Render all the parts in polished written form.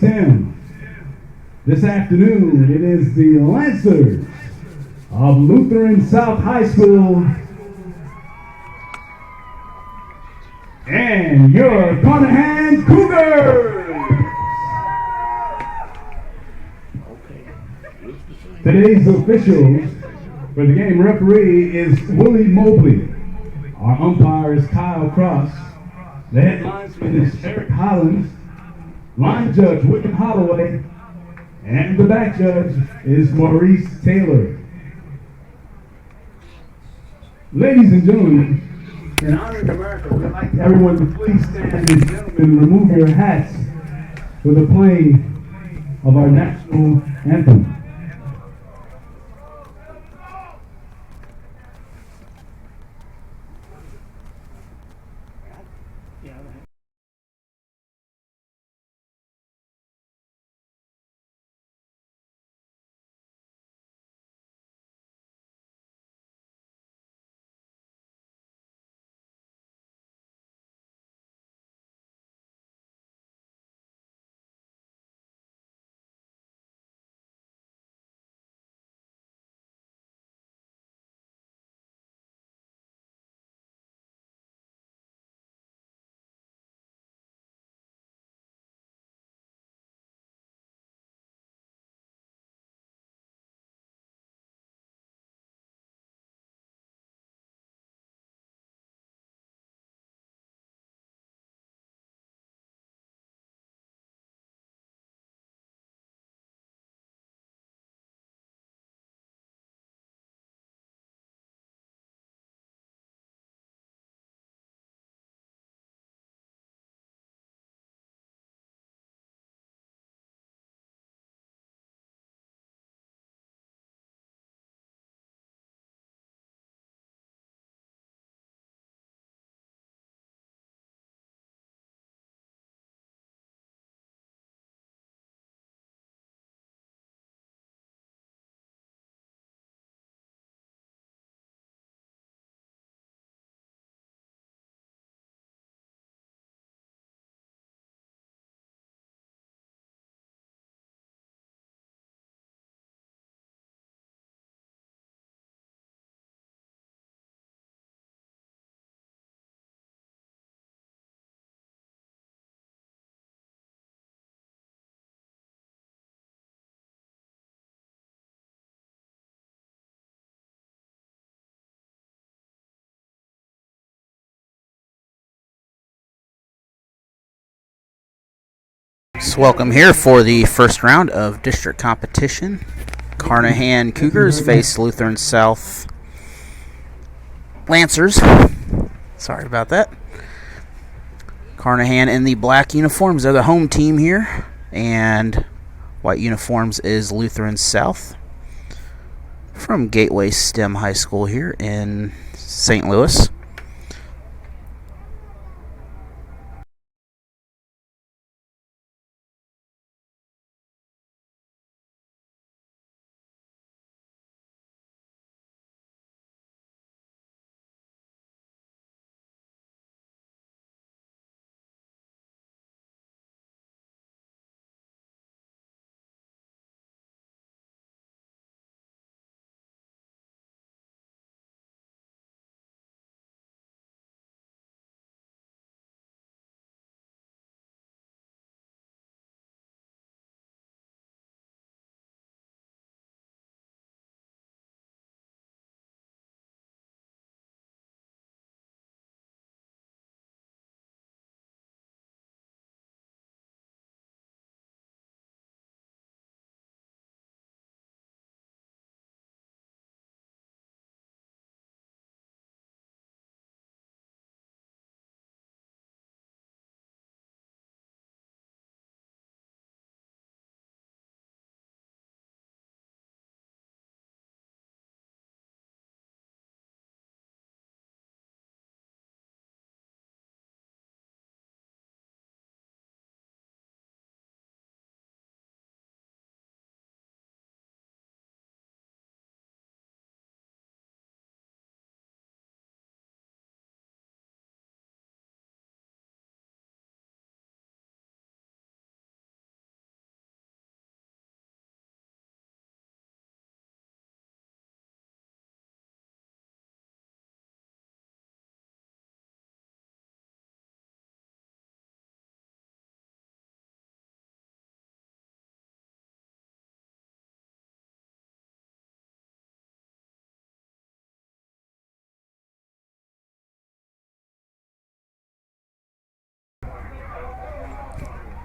Tim. This afternoon, it is the Lancers of Lutheran South High School and your Carnahan Cougars. Today's officials for the game referee is Willie Mobley. Our umpire is Kyle Cross. The head linesman is Eric Hollins. Line judge Wicken Holloway. And the back judge is Maurice Taylor. Ladies and gentlemen, in honor of America, we'd like everyone to please stand and gentlemen remove your hats for the playing of our national anthem. So welcome here for the first round of district competition. Carnahan Cougars face Lutheran South Lancers. Sorry about that. Carnahan in the black uniforms. They're the home team here. And white uniforms is Lutheran South from Gateway STEM High School here in St. Louis.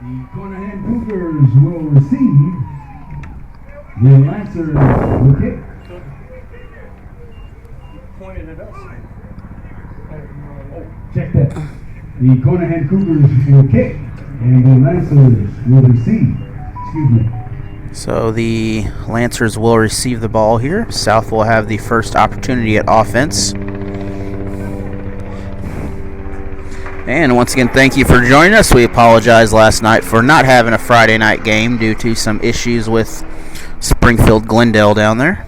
The Carnahan Cougars will receive. The Lancers will kick. Pointed at us. Oh, check that. The Carnahan Cougars will kick, and the Lancers will receive. Excuse me. So the Lancers will receive the ball here. South will have the first opportunity at offense. And once again, thank you for joining us. We apologize last night for not having a Friday night game due to some issues with Springfield Glendale down there.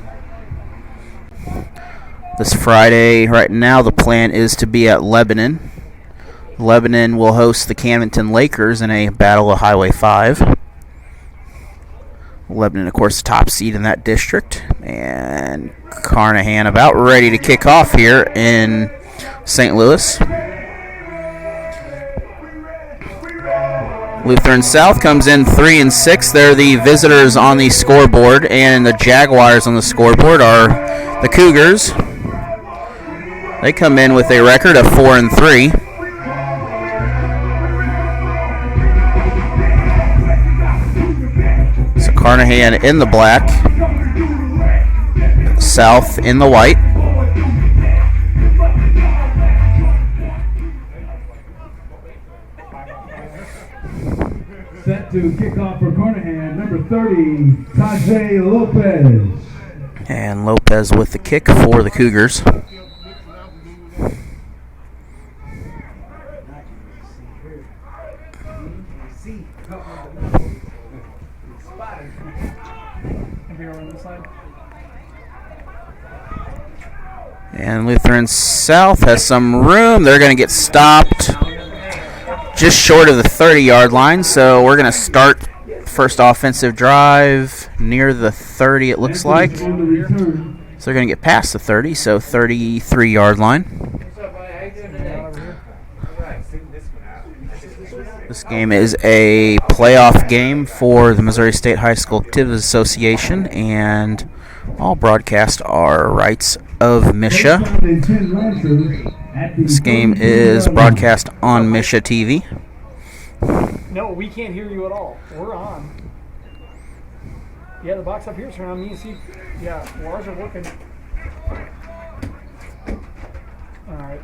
This Friday, right now, the plan is to be at Lebanon. Lebanon will host the Camdenton Lakers in a battle of Highway 5. Lebanon, of course, the top seed in that district. And Carnahan about ready to kick off here in St. Louis. Lutheran South comes in 3-6. They're the visitors on the scoreboard, and the Jaguars on the scoreboard are the Cougars. They come in with a record of 4-3. So Carnahan in the black, South in the white. Set to kick off for Carnahan, number 30, Tajay Lopez. And Lopez with the kick for the Cougars. And Lutheran South has some room. They're going to get stopped just short of the 30-yard line. So we're going to start first offensive drive near the 30, it looks like. So they're going to get past the 30, so 33-yard line. This game is a playoff game for the Missouri State High School Activities Association, and all broadcasts are rights of Misha. This game is broadcast on Misha TV. No, we can't hear you at all. We're on. Yeah, the box up here is turned on. Me and see. Yeah, well, ours are working. All right.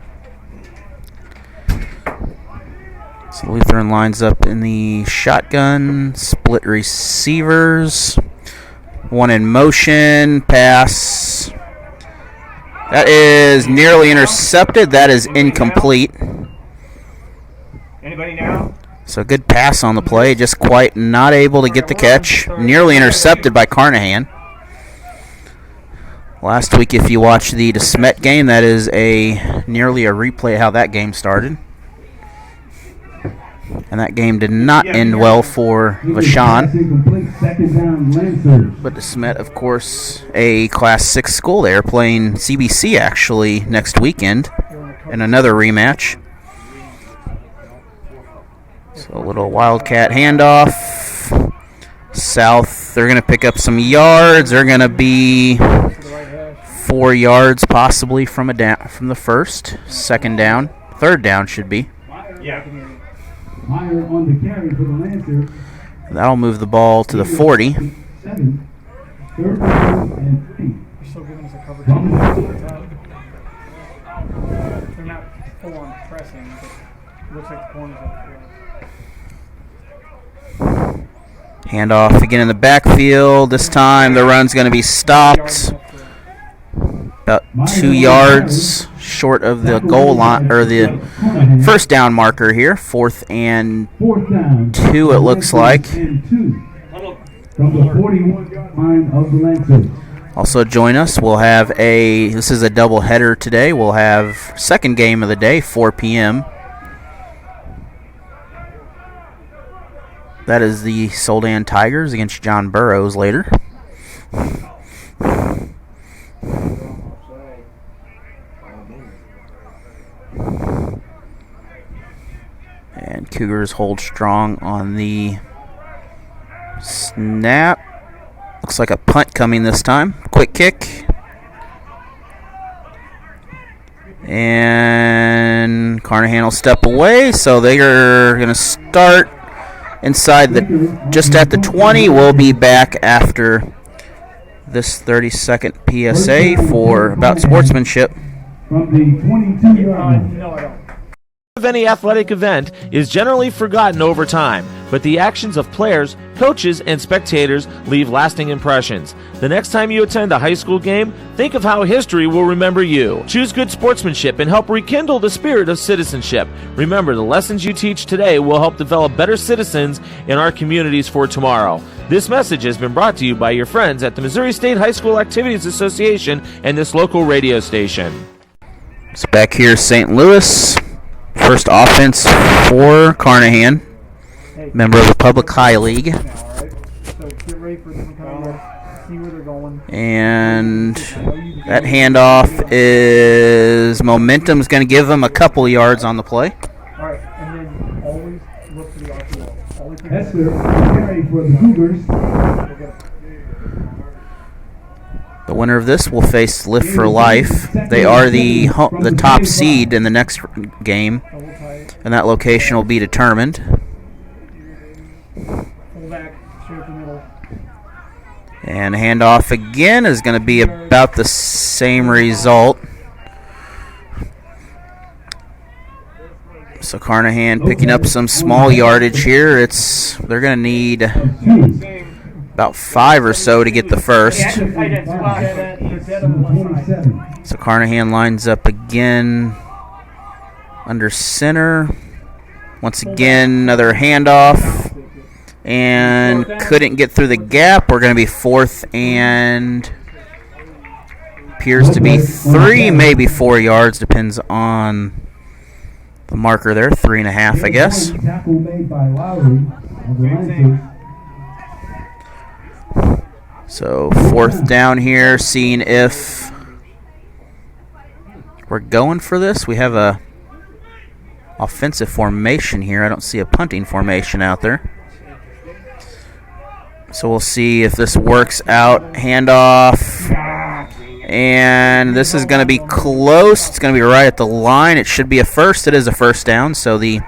So Lutheran lines up in the shotgun, split receivers, one in motion, pass. That is nearly intercepted. That is incomplete. Anybody now? So good pass on the play, just quite not able to get the catch. Nearly intercepted by Carnahan. Last week, if you watched the DeSmet game, that is nearly a replay of how that game started. And that game did not end well for Vashon. But DeSmet, of course, a Class 6 school. They are playing CBC, actually, next weekend in another rematch. So a little Wildcat handoff. South, they're going to pick up some yards. They're going to be 4 yards possibly from the first. Second down. Third down should be. Yeah. Meyer on the carry for the Lancers. That'll move the ball to the 40. 7, third down and 3. They're still giving us a coverage. They're not full on pressing, but it looks like the corner's up there. Handoff again in the backfield. This time the run's going to be stopped. About 2 yards short of the goal line, or the first down marker here. 4th and 2, it looks like. From the 41-yard line of the Lancers. Also join us. We'll have this is a double header today. We'll have second game of the day, 4 p.m. That is the Soldan Tigers against John Burroughs later. And Cougars hold strong on the snap. Looks like a punt coming this time. Quick kick. And Carnahan will step away, so they are going to start inside just at the 20. We'll be back after this 30-second PSA for about sportsmanship. From the 22-yard line. No, I don't. Of any athletic event is generally forgotten over time, but the actions of players, coaches, and spectators leave lasting impressions. The next time you attend a high school game, think of how history will remember you. Choose good sportsmanship and help rekindle the spirit of citizenship. Remember, the lessons you teach today will help develop better citizens in our communities for tomorrow. This message has been brought to you by your friends at the Missouri State High School Activities Association and this local radio station. It's back here, St. Louis. First offense for Carnahan, member of the Public High League. And that handoff is momentum's going to give them a couple yards on the play. All right, and then always look for the RPO. Hester carry for the Cougars. The winner of this will face Lift for Life. They are the top seed in the next game, and that location will be determined. And handoff again is going to be about the same result. So Carnahan picking up some small yardage here. They're going to need about 5 or so to get the first. So Carnahan lines up again under center. Once again, another handoff. And couldn't get through the gap. We're going to be 4th and appears to be 3, maybe 4 yards. Depends on the marker there. 3.5, I guess. So 4th down here, seeing if we're going for this. We have a offensive formation here. I don't see a punting formation out there. So we'll see if this works out. Handoff. And this is going to be close. It's going to be right at the line. It should be a first. It is a first down. So the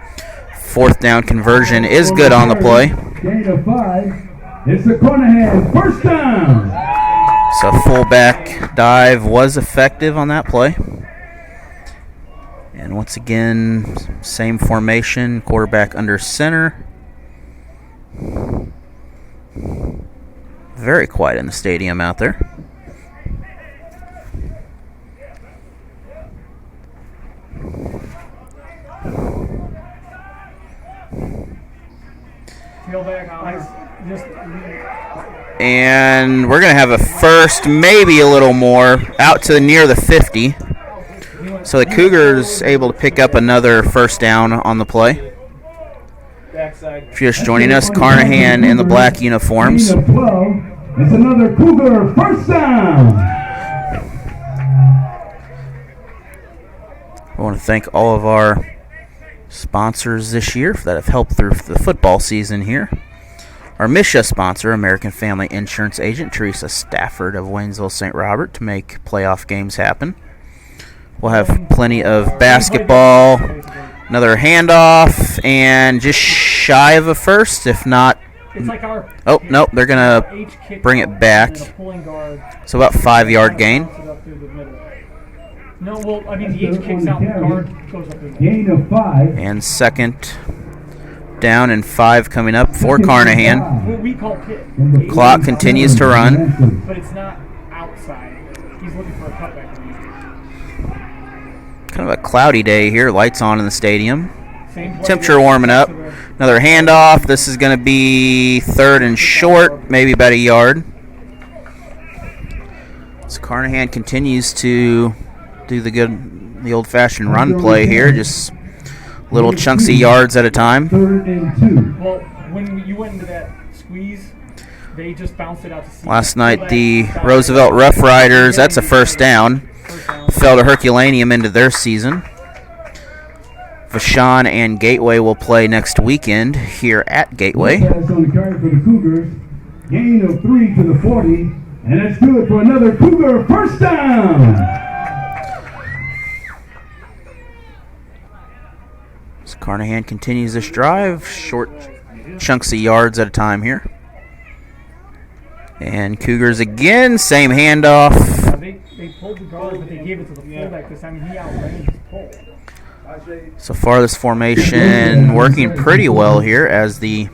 4th down conversion is good on the play. Gain of 5. It's the Carnahan first down. So fullback dive was effective on that play. And once again, same formation, quarterback under center. Very quiet in the stadium out there. And we're going to have a first, maybe a little more, out to near the 50. So the Cougars able to pick up another first down on the play. If you're just joining us, Carnahan in the black uniforms. Gain of 12. It's another Cougar first down. I want to thank all of our sponsors this year that have helped through the football season here. Our Misha sponsor, American Family Insurance Agent Teresa Stafford of Waynesville St. Robert, to make playoff games happen. We'll have plenty of basketball, another handoff, and just shy of a first, if not. Oh, no, they're going to bring it back. So about 5-yard gain. No, well, I mean, the H kicks out, the guard goes up. Gain of 5. And second down and 5 coming up for Carnahan. What we call kick. Clock continues to run. But it's not outside. He's looking for a cutback. Kind of a cloudy day here. Lights on in the stadium. Temperature warming up. Another handoff. This is going to be 3rd and short, maybe about a yard. So Carnahan continues to do the old-fashioned run play here, just little chunks of yards at a time. 3rd and 2. Well, when you went into that squeeze, they just bounced it out to sea. Last night, the Roosevelt Rough Riders, that's a first down, fell to Herculaneum into their season. Vashon and Gateway will play next weekend here at Gateway. Pass on the carry for the Cougars. Gain of 3 to the 40. And that's good for another Cougar first down. So Carnahan continues this drive. Short chunks of yards at a time here. And Cougars again, same handoff. They pulled the guard, but they gave it to the fullback this time, and he outran his pull. So far, this formation working pretty well here as the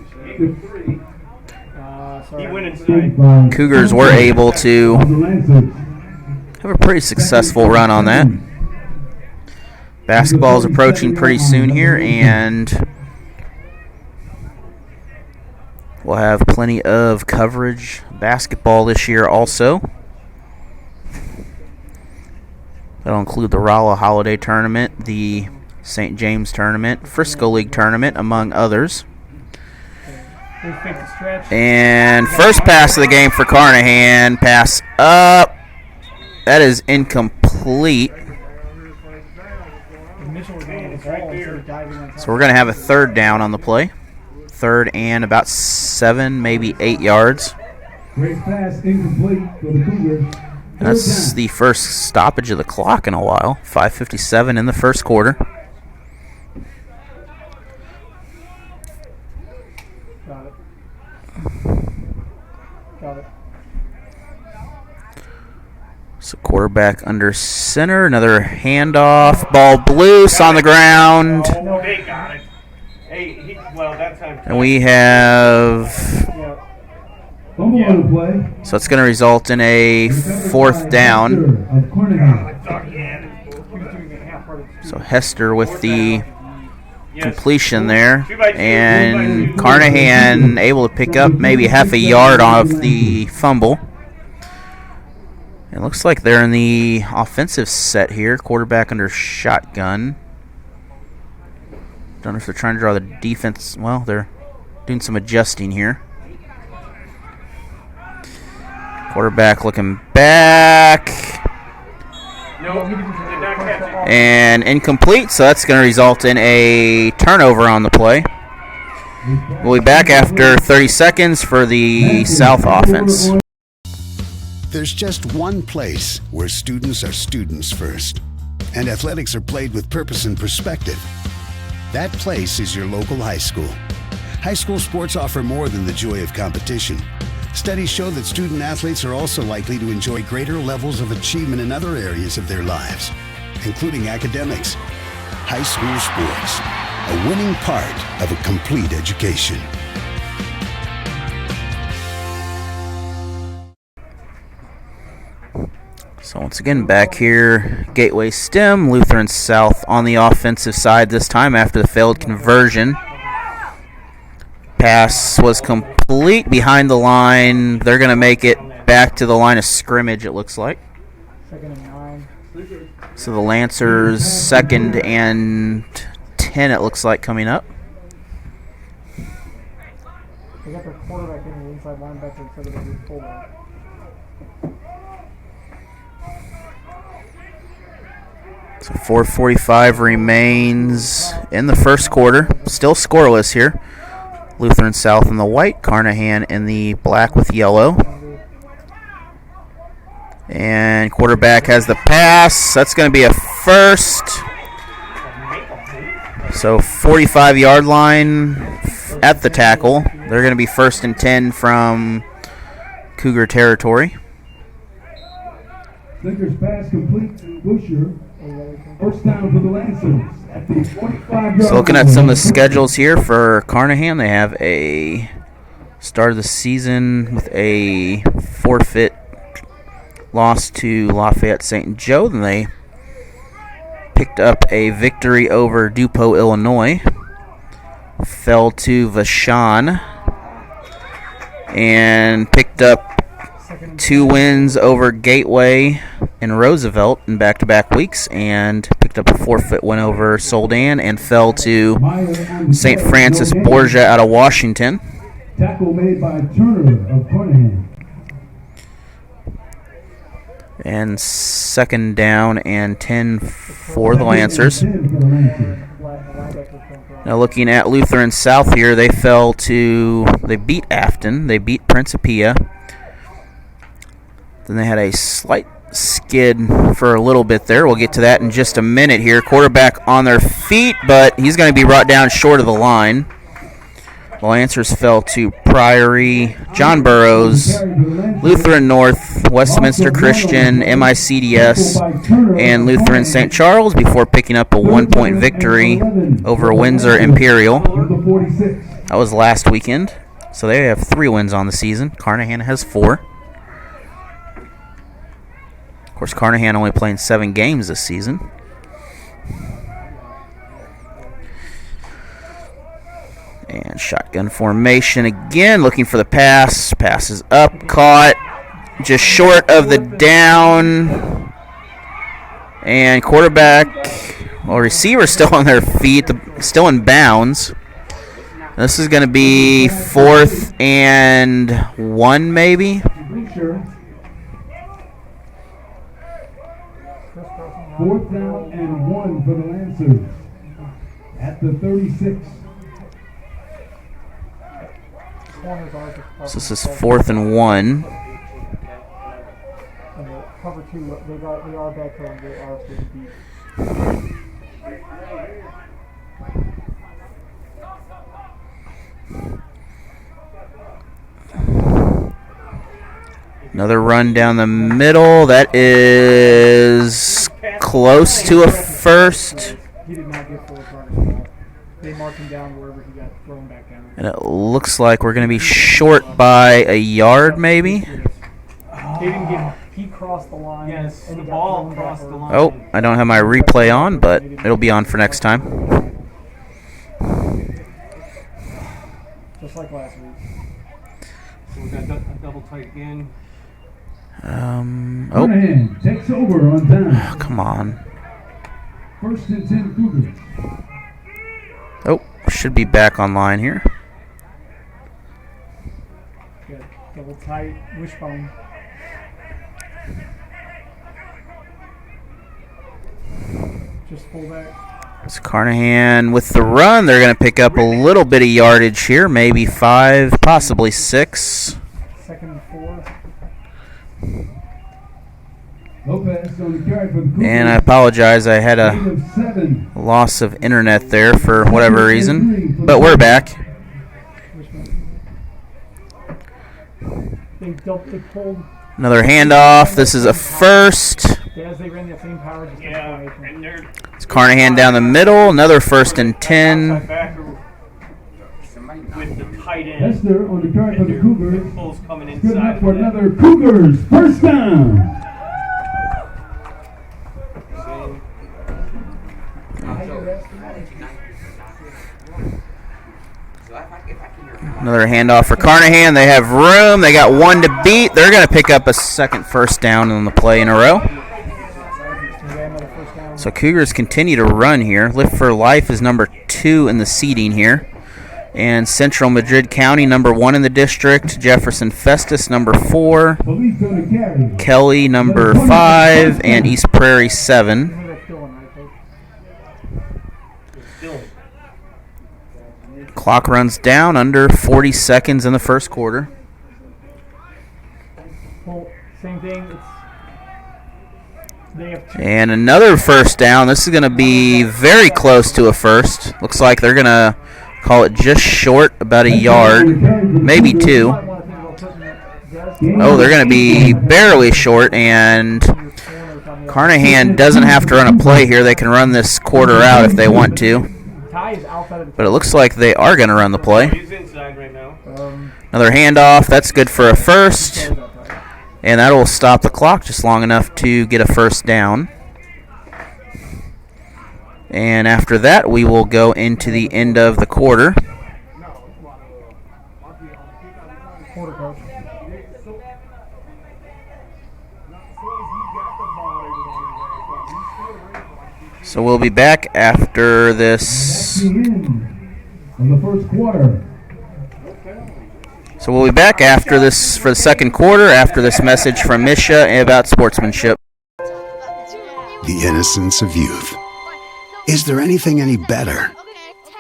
Cougars were able to have a pretty successful run on that. Basketball is approaching pretty soon here, and we'll have plenty of coverage basketball this year also. That'll include the Rolla Holiday Tournament, the St. James Tournament, Frisco League Tournament, among others. And first pass of the game for Carnahan. Pass up. That is incomplete. So we're going to have a third down on the play. Third and about 7, maybe 8 yards. Great pass, incomplete for the Cougars. That's the first stoppage of the clock in a while. 5:57 in the first quarter. Got it. So quarterback under center. Another handoff. Ball loose on the ground. Oh, they got it. Hey, that time. And we have... So it's going to result in a fourth down. So Hester with the completion there. And Carnahan able to pick up maybe half a yard off the fumble. It looks like they're in the offensive set here. Quarterback under shotgun. Don't know if they're trying to draw the defense. Well, they're doing some adjusting here. Quarterback looking back. And incomplete, so that's going to result in a turnover on the play. We'll be back after 30 seconds for the South offense. There's just one place where students are students first, and athletics are played with purpose and perspective. That place is your local high school. High school sports offer more than the joy of competition. Studies show that student athletes are also likely to enjoy greater levels of achievement in other areas of their lives, including academics. High school sports, a winning part of a complete education. So once again, back here, Gateway STEM, Lutheran South on the offensive side this time after the failed conversion. Pass was complete behind the line. They're going to make it back to the line of scrimmage, it looks like. 2nd and 9. So the Lancers 2nd and 10, it looks like, coming up. They got their quarterback in the inside linebacker instead of the fullback. So 4:45 remains in the first quarter. Still scoreless here. Lutheran South in the white, Carnahan in the black with yellow. And quarterback has the pass. That's going to be a first. So 45-yard line at the tackle. They're going to be 1st and 10 from Cougar territory. Slinker's pass complete to Busher. First down for the Lancers at the 45-yard So looking at some of the schedules here for Carnahan, they have a start of the season with a forfeit loss to Lafayette St. Joe. Then they picked up a victory over DuPont, Illinois. Fell to Vashon. And picked up 2 wins over Gateway and Roosevelt in back-to-back weeks, and picked up a forfeit win over Soldan, and fell to St. Francis Borgia out of Washington. Tackle made by Turner of Carnahan. And 2nd down and 10 for the Lancers. Now looking at Lutheran South here, they beat Afton, they beat Principia. Then they had a slight skid for a little bit there. We'll get to that in just a minute here. Quarterback on their feet, but he's going to be brought down short of the line. The Lancers fell to Priory, John Burroughs, Lutheran North, Westminster Christian, MICDS, and Lutheran St. Charles before picking up a 1-point victory over Windsor Imperial. That was last weekend. So they have 3 wins on the season. Carnahan has 4. Of course, Carnahan only playing 7 games this season. And shotgun formation again, looking for the pass. Pass is up, caught, just short of the down. And quarterback, well, receiver still on their feet, still in bounds. This is going to be 4th and 1, maybe. 4th down and 1 for the Lancers at the 36. So this is 4th and 1. Cover 2, they are back home. They are pretty deep. Another run down the middle. That is close to a first. He did not get full target. They marked him down wherever he got thrown back down. And it looks like we're going to be short by a yard, maybe. They didn't get. He crossed the line. Yes, and the he ball got crossed the line. Oh, I don't have my replay on, but it'll be on for next time. Just like last week. So we got a double tight again. Oh, Carnahan takes over on down. come on. 1st and 10 Cougars. Oh, should be back online here. Good. Double tight. Wishbone. Just pull back. It's Carnahan with the run. They're going to pick up a little bit of yardage here, maybe 5, possibly 6. 2nd and 4. Lopez on the carry for the Cougars. And I apologize, I had a 8 of 7. loss of internet there for whatever reason. But we're back. They pulled. Another handoff. This is a first. As they ran that same power. Just And they're It's Carnahan down the middle. Another 1st and 10. backer with the tight end. Hester on the carry for the Cougars. Pulls coming Good enough inside. for another Cougars 1st down. Another handoff for Carnahan. They have room. They got 1 to beat. They're going to pick up a second 1st down on the play in a row. So Cougars continue to run here. Lift for Life is number 2 in the seeding here. And Central Madrid County, number 1 in the district. Jefferson Festus, number 4. Police on the carry. Kelly, number 5. And East Prairie, 7. Clock runs down under 40 seconds in the first quarter. Well, same thing. They have 2. And another 1st down. This is going to be very close to a first. Looks like they're going to call it just short, about a yard, maybe 2. Oh, they're going to be barely short, and Carnahan doesn't have to run a play here. They can run this quarter out if they want to. But it looks like they are going to run the play. He's inside right now. Another handoff. That's good for a 1st. And that will stop the clock just long enough to get a 1st down. And after that, we will go into the end of the quarter. So we'll be back after this. In the first quarter. So we'll be back after this for the second quarter, after this message from Misha about sportsmanship. The innocence of youth. Is there anything any better?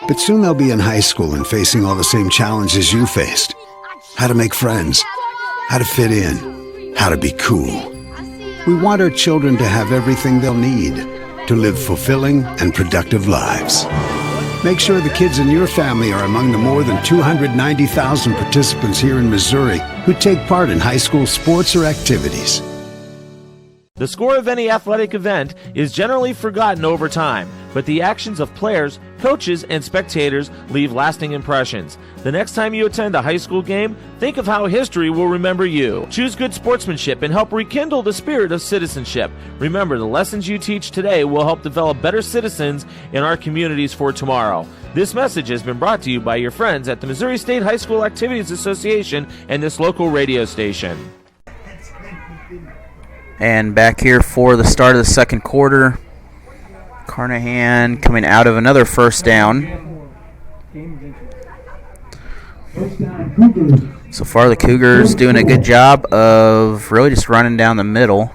But soon they'll be in high school and facing all the same challenges you faced. How to make friends, how to fit in, how to be cool. We want our children to have everything they'll need to live fulfilling and productive lives. Make sure the kids in your family are among the more than 290,000 participants here in Missouri who take part in high school sports or activities. The score of any athletic event is generally forgotten over time, but the actions of players, coaches, and spectators leave lasting impressions. The next time you attend a high school game, think of how history will remember you. Choose good sportsmanship and help rekindle the spirit of citizenship. Remember, the lessons you teach today will help develop better citizens in our communities for tomorrow. This message has been brought to you by your friends at the Missouri State High School Activities Association and this local radio station. And back here for the start of the second quarter, Carnahan coming out of another first down. So far the Cougars doing a good job of really just running down the middle.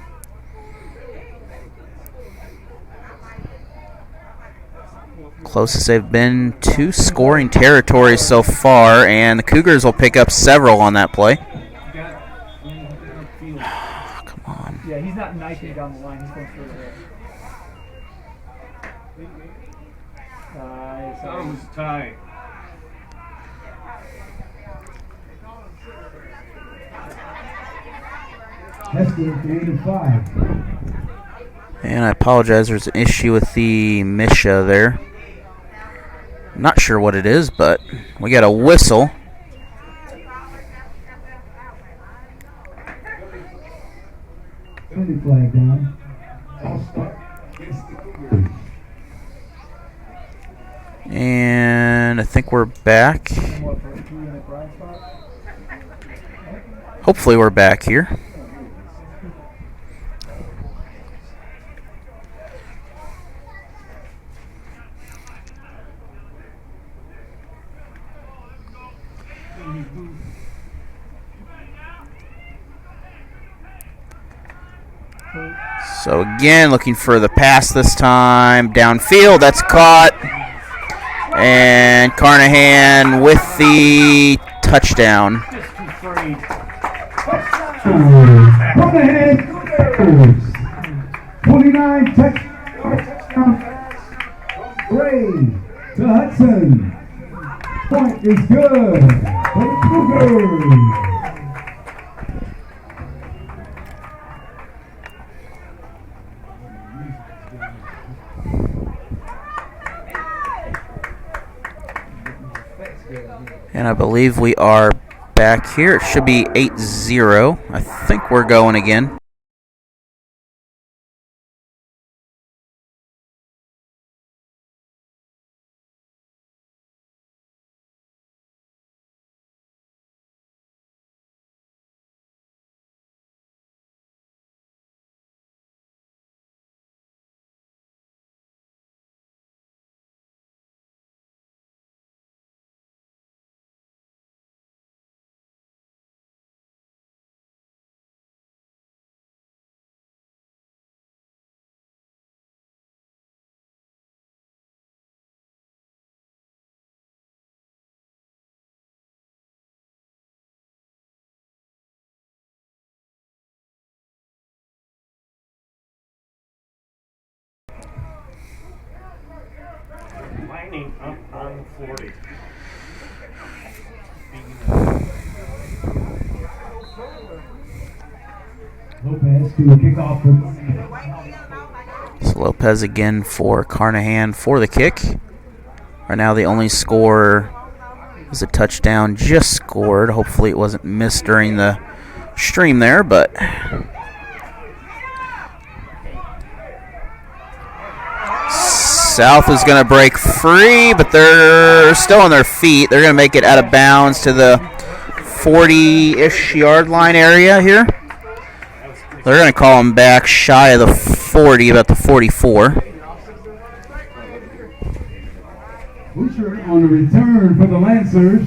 Closest they've been to scoring territory so far, and the Cougars will pick up several on that play. Yeah, he's not knifing down the line. He's going straight ahead. That was tight. And I apologize, there's an issue with the Misha there. Not sure what it is, but we got a whistle. Flag down. And I think we're back. Hopefully we're back here. So again, looking for the pass this time. Downfield, that's caught. And Carnahan with the touchdown. Carnahan Cougars. 29 touchdown pass. Gray to Hudson. Point is good for the Cougars. And I believe we are back here. It should be 8-0. I think we're going again. Lining up on 40. Lopez to the kickoff. So Lopez again for Carnahan for the kick. Right now the only score is a touchdown just scored. Hopefully it wasn't missed during the stream there, but South is going to break free, but they're still on their feet. They're going to make it out of bounds to the 40-ish yard line area here. They're going to call them back shy of the 40, about the 44. Boucher on the return for the Lancers.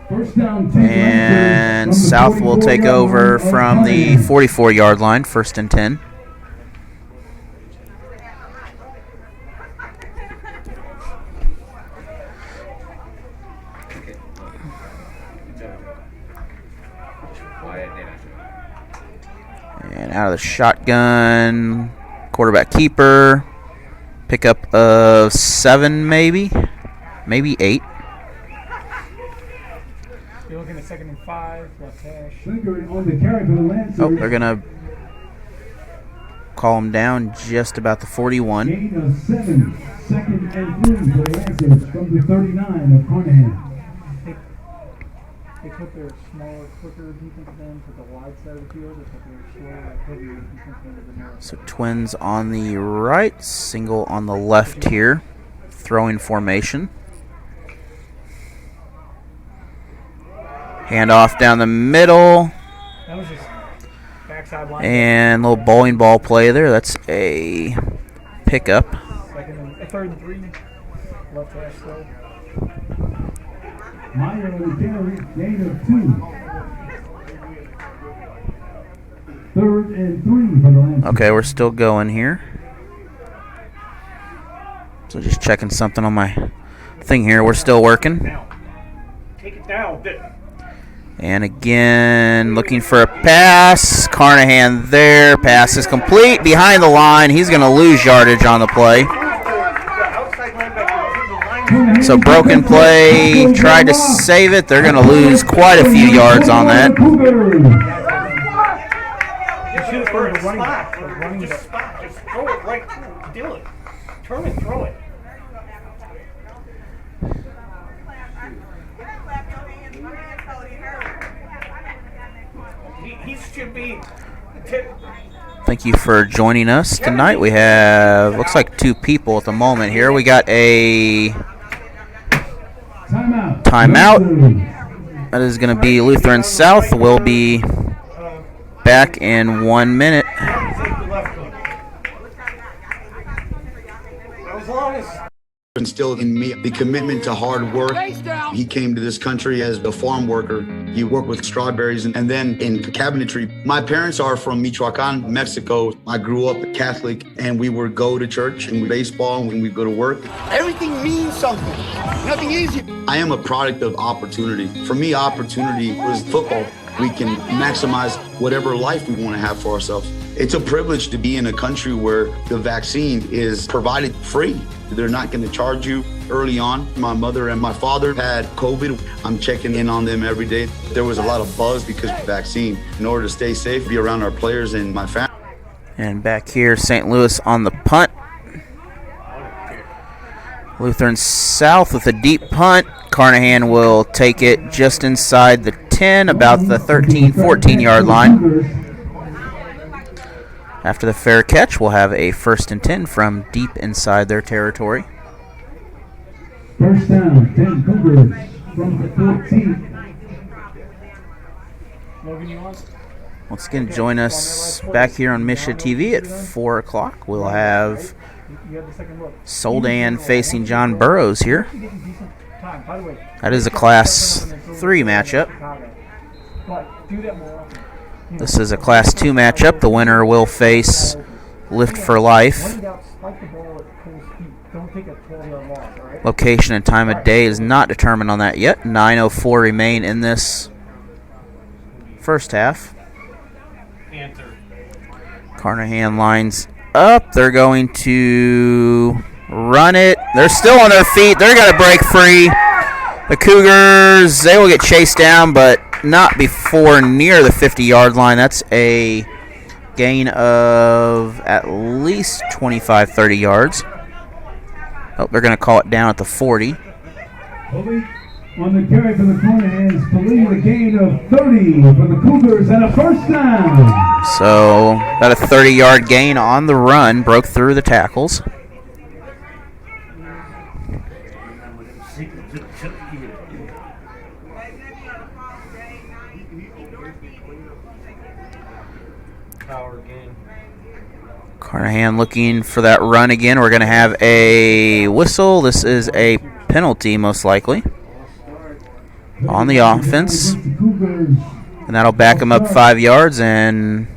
First down, And South will take over from the 44-yard line, 1st and 10. And out of the shotgun. Quarterback keeper. Pickup of 7, maybe 8. You're looking at 2nd and 5, left hash. Oh, they're going to call him down just about the 41. Gain of 7, 2nd and 3 for the Lancers from the 39 of Carnahan. They put their smaller, quicker defensive end to the wide side of the field. They put their slower, heavier defensive end to the north. So Twins on the right, single on the left here. Throwing formation. Handoff down the middle. That was just backside line. And a little bowling ball play there. That's a pickup. 3rd and 3. Left hash throw. Meyer on the carry, gain of 2. 3rd and 3 for the Lancers. Okay, we're still going here. So just checking something on my thing here. We're still working. Take it down. And again, looking for a pass. Carnahan there. Pass is complete. Behind the line. He's going to lose yardage on the play. So broken play. Tried to save it. They're going to lose quite a few yards on that. You should have heard a spot. Just spot. Just throw it right through. Do it. Turn and throw it. He should be. Thank you for joining us tonight. We have, looks like 2 people at the moment here. We got a timeout. That is going to be Lutheran South. We'll be back in 1 minute. As long as. Instilled in me the commitment to hard work. He came to this country as a farm worker. He worked with strawberries and then in cabinetry. My parents are from Michoacan, Mexico. I grew up Catholic and we would go to church and baseball and we go to work. Everything means something. Nothing easy. I am a product of opportunity. For me, opportunity was football. We can maximize whatever life we want to have for ourselves. It's a privilege to be in a country where the vaccine is provided free. They're not going to charge you early on. My mother and my father had COVID. I'm checking in on them every day. There was a lot of buzz because of the vaccine. In order to stay safe, be around our players and my family. And back here, St. Louis on the punt. Lutheran South with a deep punt. Carnahan will take it just inside the 10, about the 13, 14-yard line. After the fair catch, we'll have a 1st and 10 from deep inside their territory. First down, 10 Cougars from the 14. Once again, join us back here on Misha TV at 4 o'clock. We'll have Soldan facing John Burroughs here. That is a Class 3 matchup. This is a Class 2 matchup. The winner will face Lift for Life. Location and time of day is not determined on that yet. 9:04 remain in this first half. Carnahan lines up. They're going to run it. They're still on their feet. They're going to break free. The Cougars, they will get chased down, but not before near the 50-yard line. That's a gain of at least 25, 30 yards. Oh, they're going to call it down at the 40. On the carry for the Carnahans, Pali, a gain of 30 for the Cougars and a first down. So, got a 30-yard gain on the run, broke through the tackles. Carnahan looking for that run again. We're going to have a whistle. This is a penalty, most likely, on the offense. And that'll back them up 5 yards and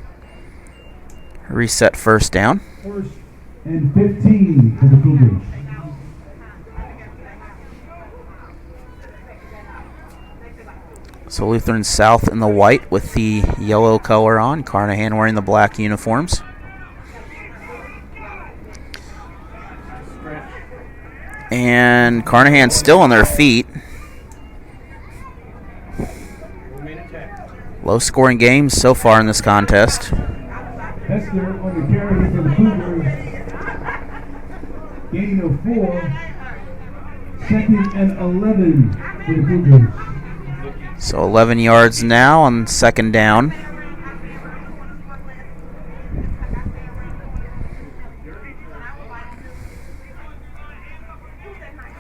reset first down. First and 15 for the Cougars. So Lutheran South in the white with the yellow color on. Carnahan wearing the black uniforms. And Carnahan still on their feet. Low scoring games so far in this contest. Hester on the carry for the Cougars. Gain of 4. Second and 11 for the Cougars. So 11 yards now on second down.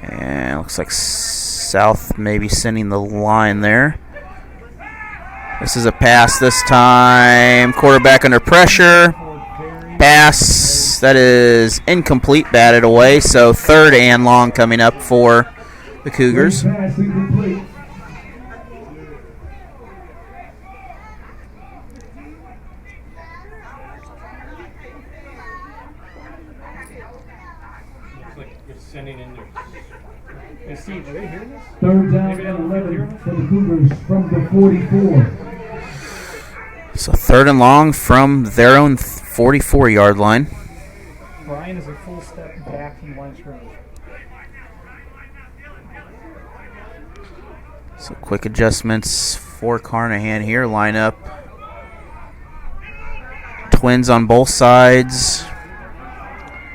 And looks like South maybe sending the line there. This is a pass this time. Quarterback under pressure. Pass. That is incomplete, batted away. So third and long coming up for the Cougars. Pass incomplete. Sending in there. Hey, Steve, are they hearing this? Third down and 11 for the Cougars from the 44. So third and long from their own 44-yard line. Brian is a full step back from the line of scrimmage. So quick adjustments for Carnahan here. Line up. Twins on both sides.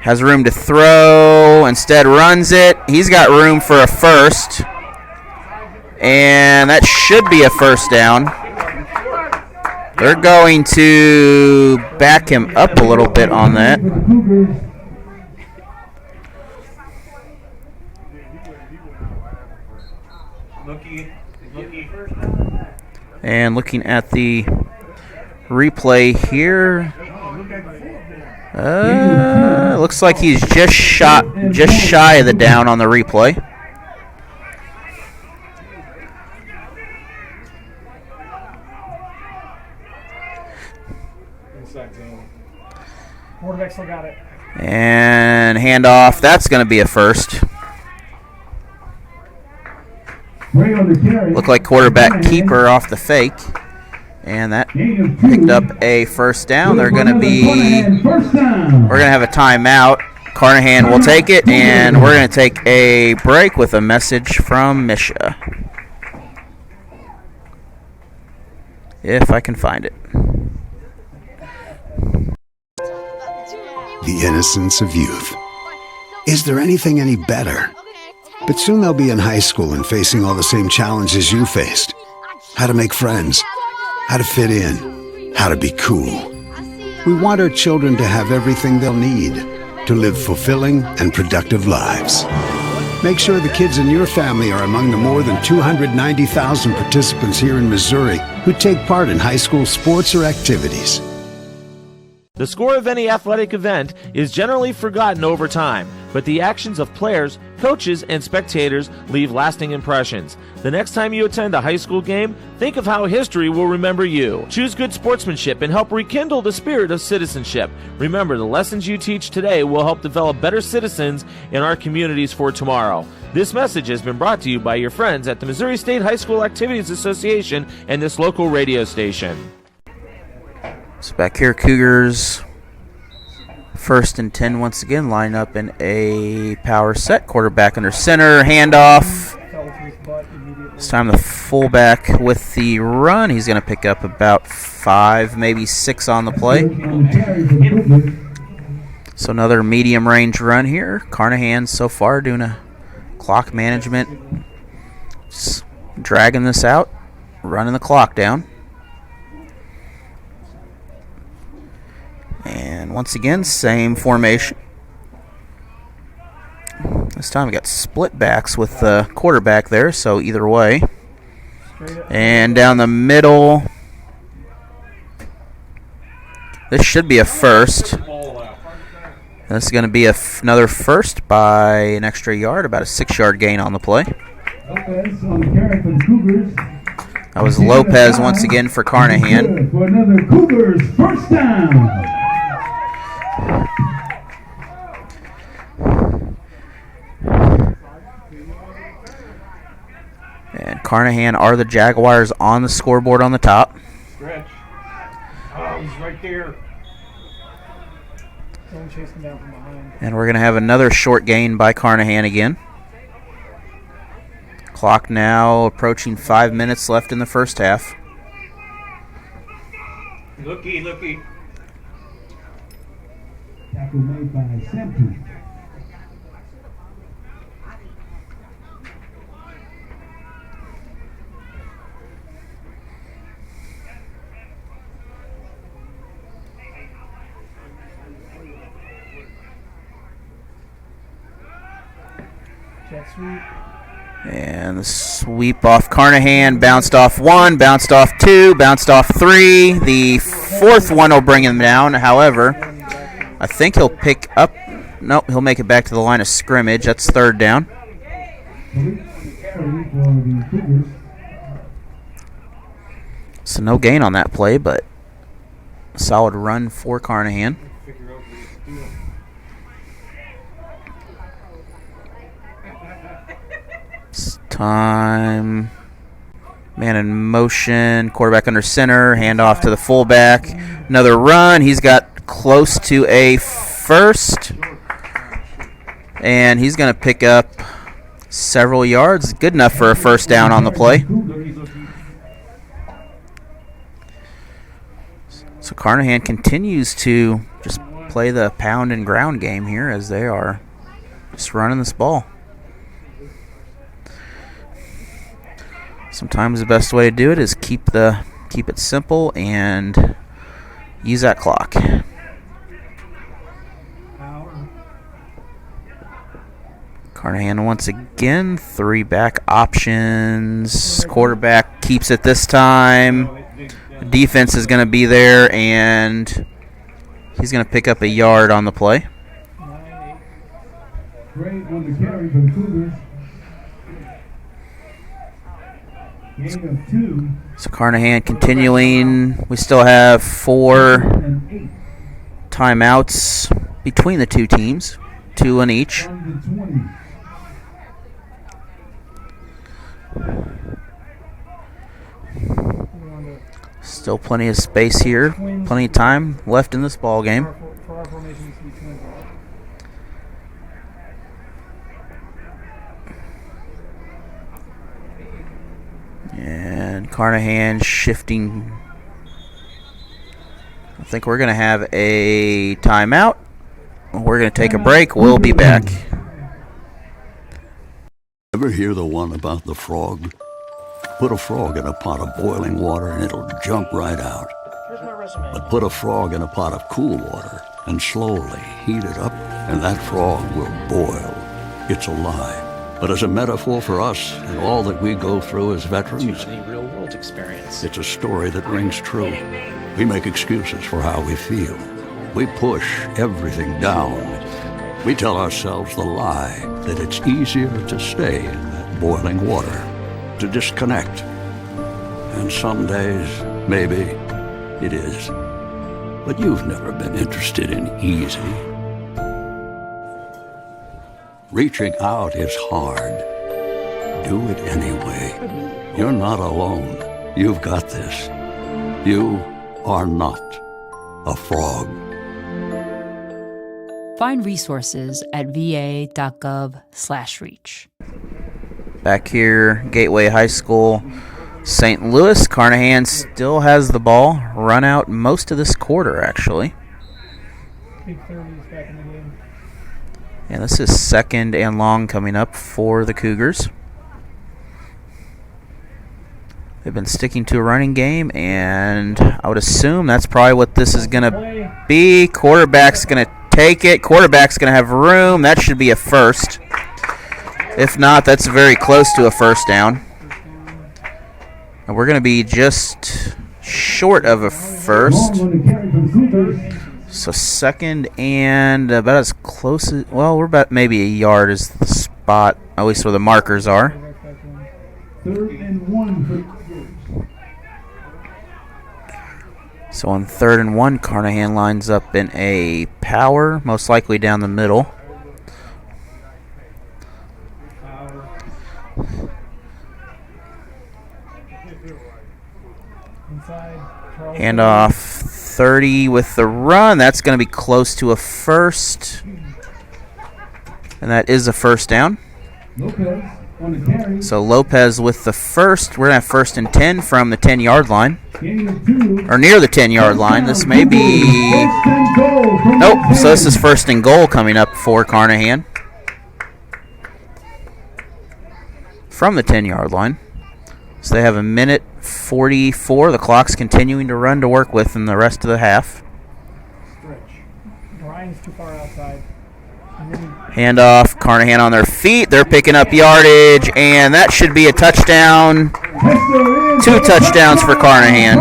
Has room to throw. Instead runs it. He's got room for a first. And that should be a first down. They're going to back him up a little bit on that. And looking at the replay here, looks like he's just shy of the down on the replay. Quarterback still got it. And handoff. That's going to be a first. Looked like quarterback keeper off the fake. And that picked up a first down. We're going to have a timeout. Carnahan will take it, and we're going to take a break with a message from Misha. If I can find it. The innocence of youth. Is there anything any better? But soon they'll be in high school and facing all the same challenges you faced. How to make friends, how to fit in, how to be cool. We want our children to have everything they'll need to live fulfilling and productive lives. Make sure the kids in your family are among the more than 290,000 participants here in Missouri who take part in high school sports or activities. The score of any athletic event is generally forgotten over time, but the actions of players, coaches, and spectators leave lasting impressions. The next time you attend a high school game, think of how history will remember you. Choose good sportsmanship and help rekindle the spirit of citizenship. Remember, the lessons you teach today will help develop better citizens in our communities for tomorrow. This message has been brought to you by your friends at the Missouri State High School Activities Association and this local radio station. So back here, Cougars, 1st and 10 once again, line up in a power set. Quarterback under center, handoff. This time the fullback with the run. He's going to pick up about 5, maybe 6 on the play. So another medium range run here. Carnahan so far doing a clock management. Just dragging this out, running the clock down. And once again, same formation. This time we got split backs with the quarterback there, so either way. And down the middle. This should be a first. This is going to be another first by an extra yard, about a 6-yard gain on the play. That was Lopez once again for Carnahan. For another Cougars first down. And Carnahan are the Jaguars on the scoreboard on the top. Stretch. Oh, he's right there. Don't chase him down from behind. And we're going to have another short gain by Carnahan again. Clock now approaching 5 minutes left in the first half. Looky. Tackle made by Sampson. Jet sweep. And the sweep off Carnahan, bounced off 1, bounced off 2, bounced off 3. The fourth one will bring him down. However, I think he'll pick up. Nope, he'll make it back to the line of scrimmage. That's third down. So no gain on that play, but a solid run for Carnahan. It's time. Man in motion. Quarterback under center. Handoff to the fullback. Another run. He's got close to a first. And he's going to pick up several yards. Good enough for a first down on the play. So Carnahan continues to just play the pound and ground game here as they are just running this ball. Sometimes the best way to do it is keep it simple and use that clock. Carnahan once again, 3 back options. Quarterback keeps it this time. Defense is going to be there, and he's going to pick up a yard on the play. Great on the carry for the Cougars. Gain of 2. So Carnahan continuing. We still have 4 timeouts between the two teams, 2 on each. 1 to 20. Still plenty of space here, plenty of time left in this ball game. For our formation to be twins. And Carnahan shifting. I think we're going to have a timeout. We're going to take a break. We'll be back. Ever hear the one about the frog? Put a frog in a pot of boiling water and it'll jump right out. Here's my resume. But put a frog in a pot of cool water and slowly heat it up, and that frog will boil. It's a lie. But as a metaphor for us and all that we go through as veterans, real-world experience. it's a story that rings true. We make excuses for how we feel. We push everything down. We tell ourselves the lie that it's easier to stay in that boiling water, to disconnect. And some days, maybe, it is. But you've never been interested in easy. Reaching out is hard. Do it anyway. You're not alone. You've got this. You are not a frog. Find resources at va.gov/reach. Back here, Gateway High School, St. Louis. Carnahan still has the ball. Run out most of this quarter, actually. Big 30s back in the game. And this is second and long coming up for the Cougars. They've been sticking to a running game, and I would assume that's probably what this is going to be. Quarterback's going to take it. Quarterback's going to have room. That should be a first. If not, that's very close to a first down. And we're going to be just short of a first. So second and about as close as, well, we're about maybe a yard is the spot, at least where the markers are. 3rd and 1 for Cougars. So on 3rd and 1, Carnahan lines up in a power, most likely down the middle. outside. Handoff 30 with the run. That's going to be close to a first. And that is a first down. Lopez on the carry. So Lopez with the first. We're going to have first and 10 from the 10-yard line. Gain of 2. Or near the 10-yard line. This may be... First and goal from Nope, the so this 10. is first and goal coming up for Carnahan. From the 10-yard line. So they have a minute 44. The clock's continuing to run to work with in the rest of the half. Stretch. Brian's too far outside. Handoff, Carnahan on their feet. They're picking up yardage, and that should be a touchdown. 2 touchdowns for Carnahan.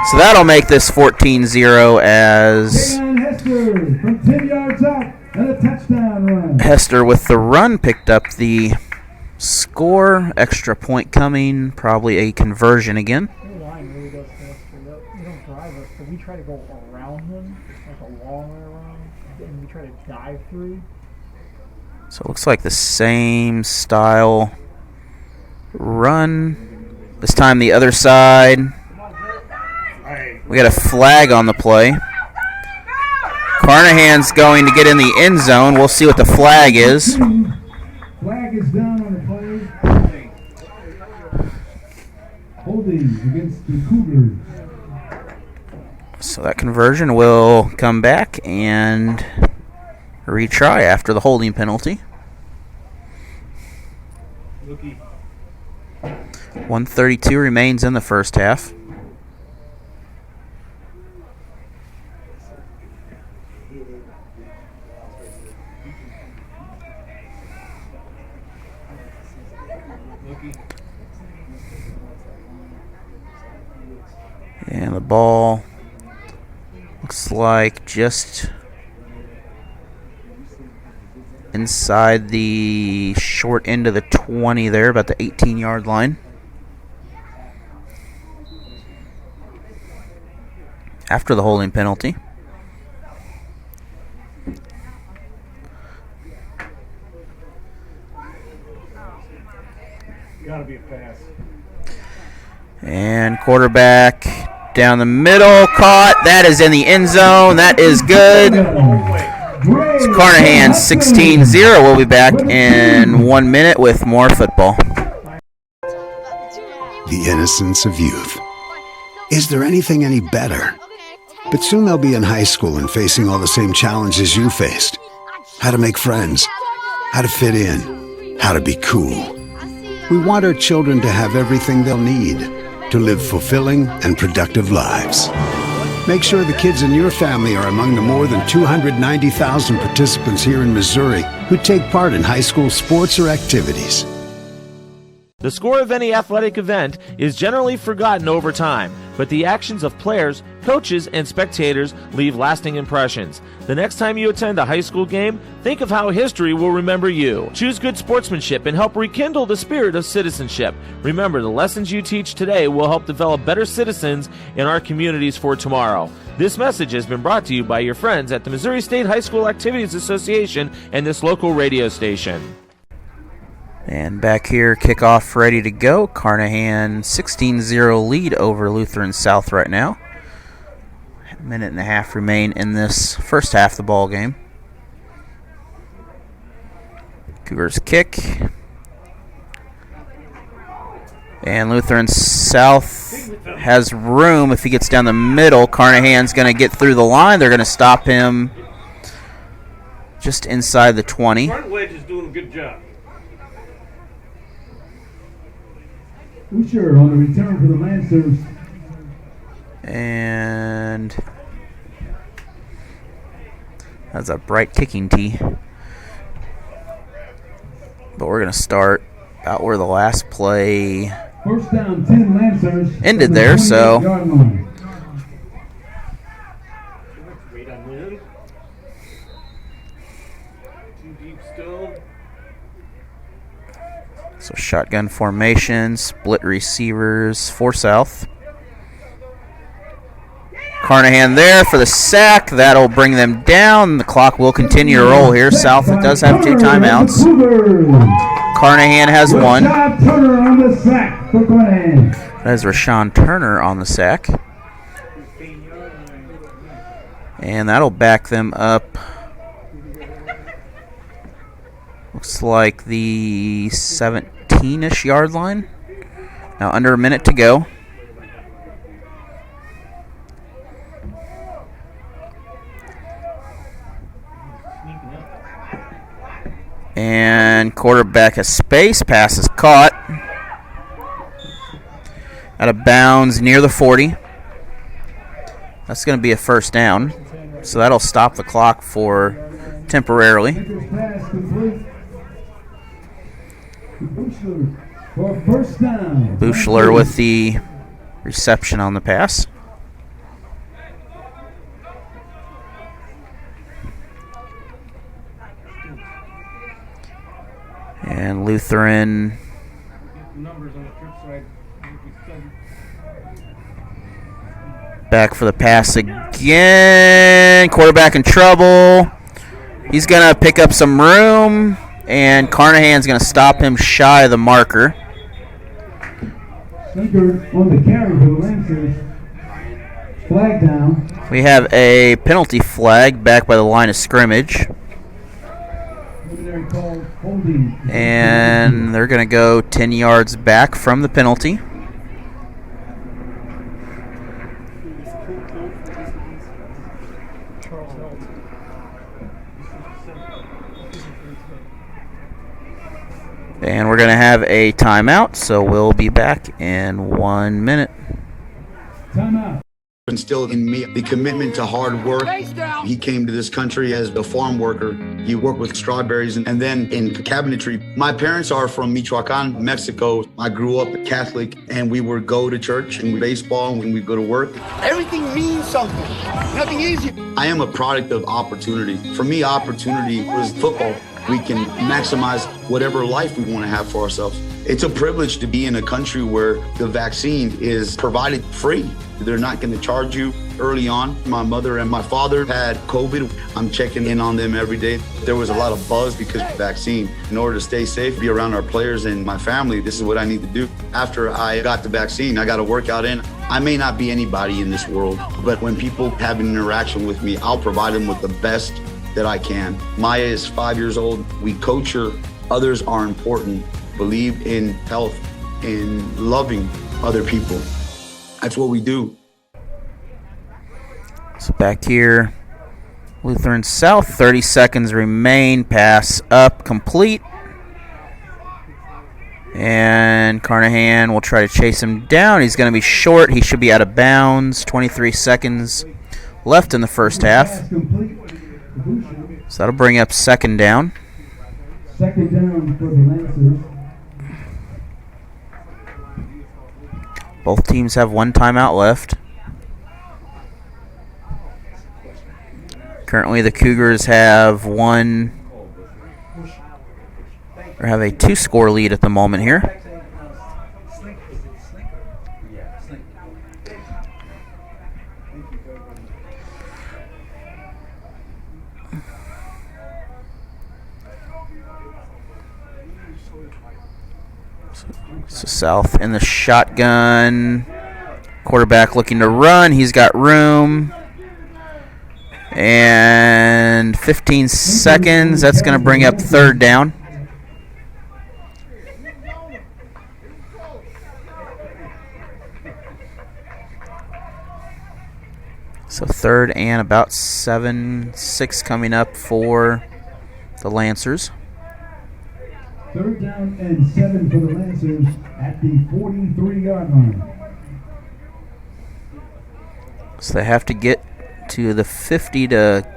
So that'll make this 14-0 as Hester from 10 yards out and a touchdown run. Hester with the run picked up the score. Extra point coming, probably a conversion again. Their line really does stand straight up. They don't drive us, but we try to go around them, like a long way around, and we try to dive through. So it looks like the same style run. This time the other side. We got a flag on the play. Carnahan's going to get in the end zone. We'll see what the flag is. Flag is down on the play. Holding against the Cougars. So that conversion will come back and retry after the holding penalty. 132 remains in the first half. And the ball looks like just inside the short end of the 20 there, about the 18-yard line. After the holding penalty. Gotta be a pass. And quarterback down the middle, caught. That is in the end zone. That is good. It's Carnahan 16-0. We'll be back in 1 minute with more football. The innocence of youth. Is there anything any better? But soon they'll be in high school and facing all the same challenges you faced. How to make friends, how to fit in, how to be cool. We want our children to have everything they'll need to live fulfilling and productive lives. Make sure the kids in your family are among the more than 290,000 participants here in Missouri who take part in high school sports or activities. The score of any athletic event is generally forgotten over time, but the actions of players, coaches, and spectators leave lasting impressions. The next time you attend a high school game, think of how history will remember you. Choose good sportsmanship and help rekindle the spirit of citizenship. Remember, the lessons you teach today will help develop better citizens in our communities for tomorrow. This message has been brought to you by your friends at the Missouri State High School Activities Association and this local radio station. And back here, kickoff ready to go. Carnahan 16-0 lead over Lutheran South right now. A minute and a half remain in this first half of the ball game. Cougars kick. And Lutheran South has room if he gets down the middle. Carnahan's going to get through the line. They're going to stop him just inside the 20. Front wedge is doing a good job. Usher on the return for the Lancers. And that's a bright kicking tee. But we're going to start about where the last play First down, 10 Lancers. ended there, so Wait on him. Too deep still. So shotgun formation, split receivers for South. Carnahan there for the sack. That'll bring them down. The clock will continue to roll here. South does have 2 timeouts. Carnahan has 1. Turner on the sack for Carnahan. That is Rashawn Turner on the sack. And that'll back them up. Looks like the 17-ish yard line. Now under a minute to go. And quarterback has space. Pass is caught. Out of bounds near the 40. That's going to be a first down. So that'll stop the clock for temporarily. Buechler with the reception on the pass. And Lutheran back for the pass again. Quarterback in trouble. He's going to pick up some room, and Carnahan's going to stop him shy of the marker. On the carry for the Lancers. Flag down. We have a penalty flag back by the line of scrimmage. And they're going to go 10 yards back from the penalty. And we're going to have a timeout, so we'll be back in 1 minute. Timeout. Instilled in me the commitment to hard work. He came to this country as a farm worker. He worked with strawberries and then in cabinetry. My parents are from Michoacan, Mexico. I grew up Catholic, and we would go to church and baseball and when we go to work. Everything means something. Nothing easy. I am a product of opportunity. For me, opportunity was football. We can maximize whatever life we want to have for ourselves. It's a privilege to be in a country where the vaccine is provided free. They're not going to charge you early on. My mother and my father had COVID. I'm checking in on them every day. There was a lot of buzz because of the vaccine. In order to stay safe, be around our players and my family, this is what I need to do. After I got the vaccine, I got a workout in. I may not be anybody in this world, but when people have an interaction with me, I'll provide them with the best that I can. Maya is 5 years old. We coach her. Others are important. Believe in health and loving other people. That's what we do. So back here, Lutheran South, 30 seconds remain. Pass up, complete. And Carnahan will try to chase him down. He's going to be short. He should be out of bounds. 23 seconds left in the first half. So that'll bring up second down. Second down for the Lancers. Both teams have one timeout left. Currently the Cougars have a two-score lead at the moment here. So South in the shotgun. Quarterback looking to run. He's got room. And 15 seconds. That's going to bring up third down. So third and about 6 coming up for the Lancers. Third down and 7 for the Lancers at the 43-yard line. So they have to get to the 50 to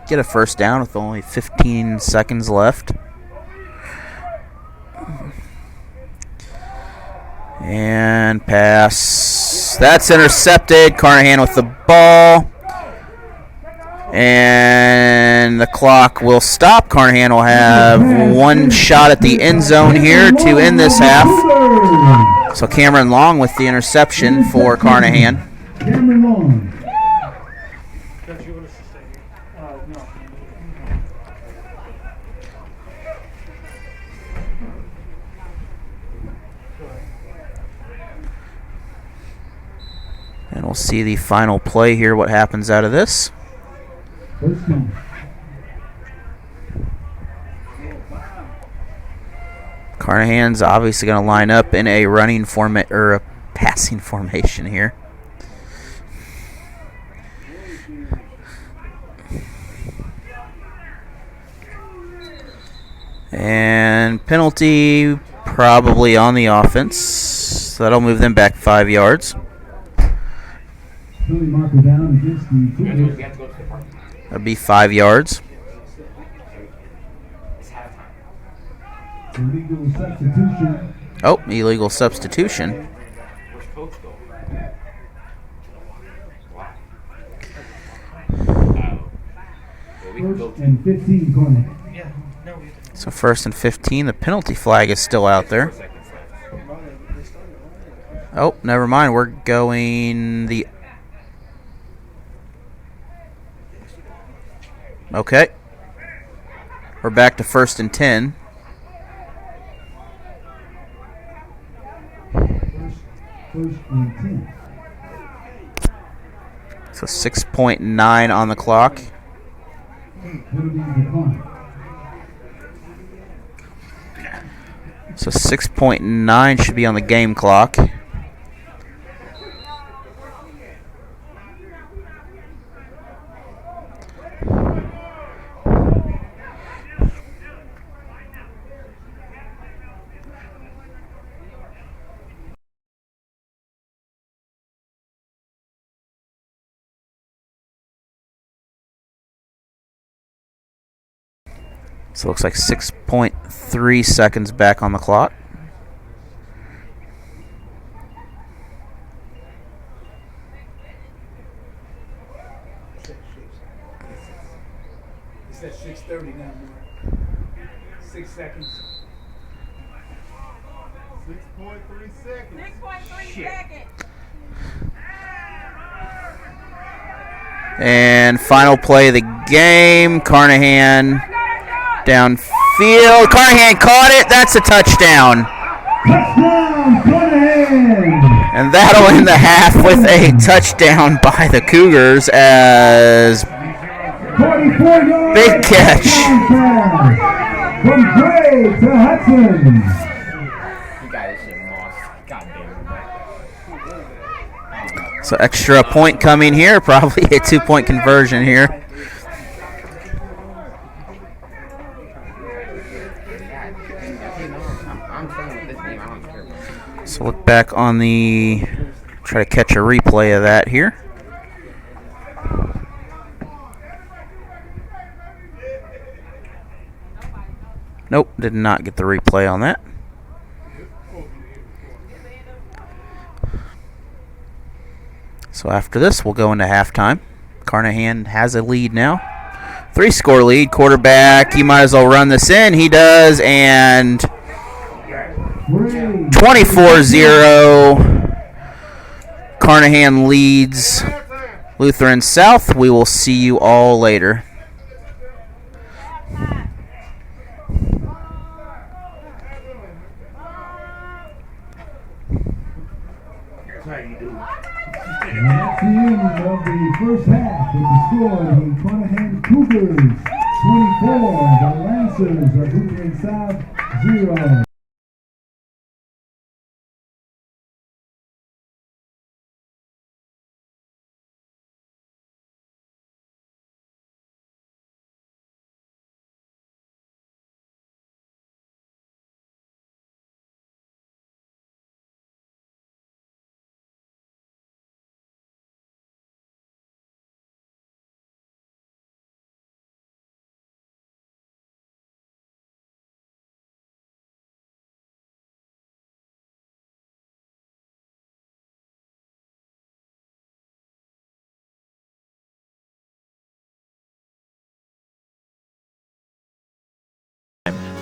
get a first down with only 15 seconds left. And pass. That's intercepted. Carnahan with the ball. And the clock will stop. Carnahan will have one shot at the end zone here to end this half. So Cameron Long with the interception for Carnahan. Cameron Long. We'll see the final play here, what happens out of this. First down. Carnahan's obviously going to line up in a running or a passing formation here. And penalty probably on the offense. So that'll move them back 5 yards. Penalty marker down against the Cougars. That'll be 5 yards. Illegal substitution. Oh, illegal substitution. First and 15, Carnahan. So 1st and 15. The penalty flag is still out there. Oh, never mind. We're going the... Okay. We're back to 1st and 10. First and 10. So 6.9 on the clock. Penalty declined. So 6.9 should be on the game clock. So it looks like 6.3 seconds back on the clock. It's at 6:30 now, 6 seconds. 6.3 seconds. 6.3 seconds. And final play of the game, Carnahan downfield. Carnahan caught it. That's a touchdown. Touchdown, Carnahan! And that'll end the half with a touchdown by the Cougars as 44 yards. big catch. From Gray to Hudson. So extra point coming here, probably a 2-point conversion here. So look back on the, try to catch a replay of that here. Nope, did not get the replay on that. So after this, we'll go into halftime. Carnahan has a lead now. 3-score lead. Quarterback, he might as well run this in. He does, and 24-0. Carnahan leads Lutheran South. We will see you all later. And that's the end of the first half with the score of the Carnahan Cougars 24, the Lancers of Lutheran South 0.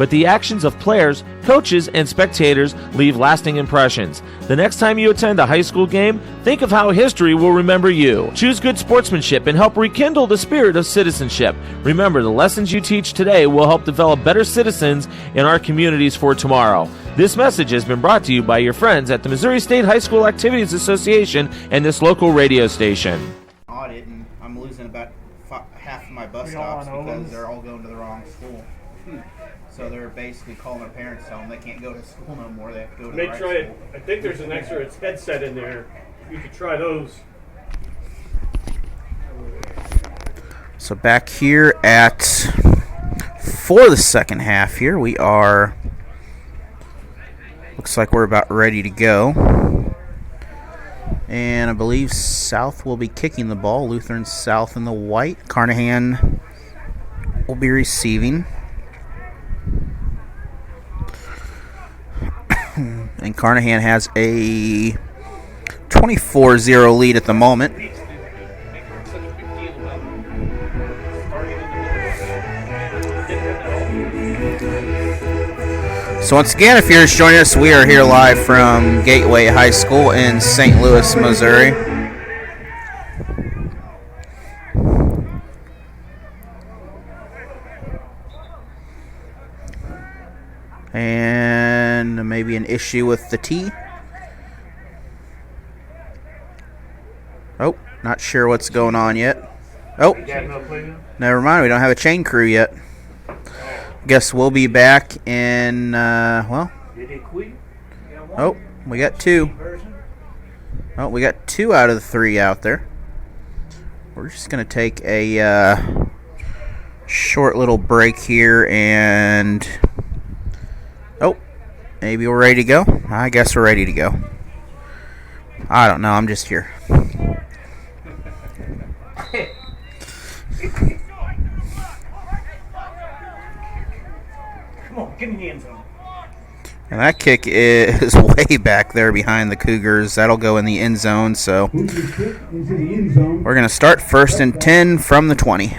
but the actions of players, coaches, and spectators leave lasting impressions. The next time you attend a high school game, think of how history will remember you. Choose good sportsmanship and help rekindle the spirit of citizenship. Remember, the lessons you teach today will help develop better citizens in our communities for tomorrow. This message has been brought to you by your friends at the Missouri State High School Activities Association and this local radio station. Audit, and I'm losing about half of my bus stops because they're all going to the wrong school. So they're basically calling their parents, telling them they can't go to school no more. They have to go to the right school. I think there's an extra headset in there. You could try those. So back here for the second half here, we are, looks like we're about ready to go. And I believe South will be kicking the ball. Lutheran South in the white. Carnahan will be receiving. And Carnahan has a 24-0 lead at the moment. So once again, if you're just joining us, we are here live from Gateway High School in St. Louis, Missouri. And maybe an issue with the T. Oh, not sure what's going on yet. Oh, never mind. We don't have a chain crew yet. Guess we'll be back in, well. Oh, we got two. Oh, we got 2 out of the 3 out there. We're just going to take a short little break here and... Oh, maybe we're ready to go? I guess we're ready to go. I don't know, I'm just here. Come on, get in the end zone. And that kick is way back there behind the Cougars. That'll go in the end zone, so we're going to start 1st and 10 from the 20.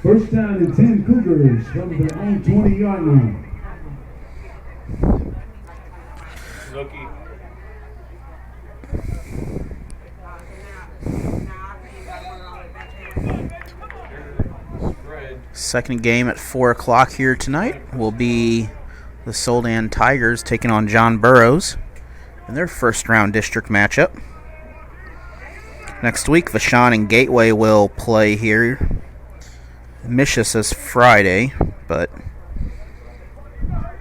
First down and 10 Cougars from their own 20-yard line. Second game at 4 o'clock here tonight will be the Soldan Tigers taking on John Burroughs in their first-round district matchup. Next week, Vashon and Gateway will play here. Misha says Friday, but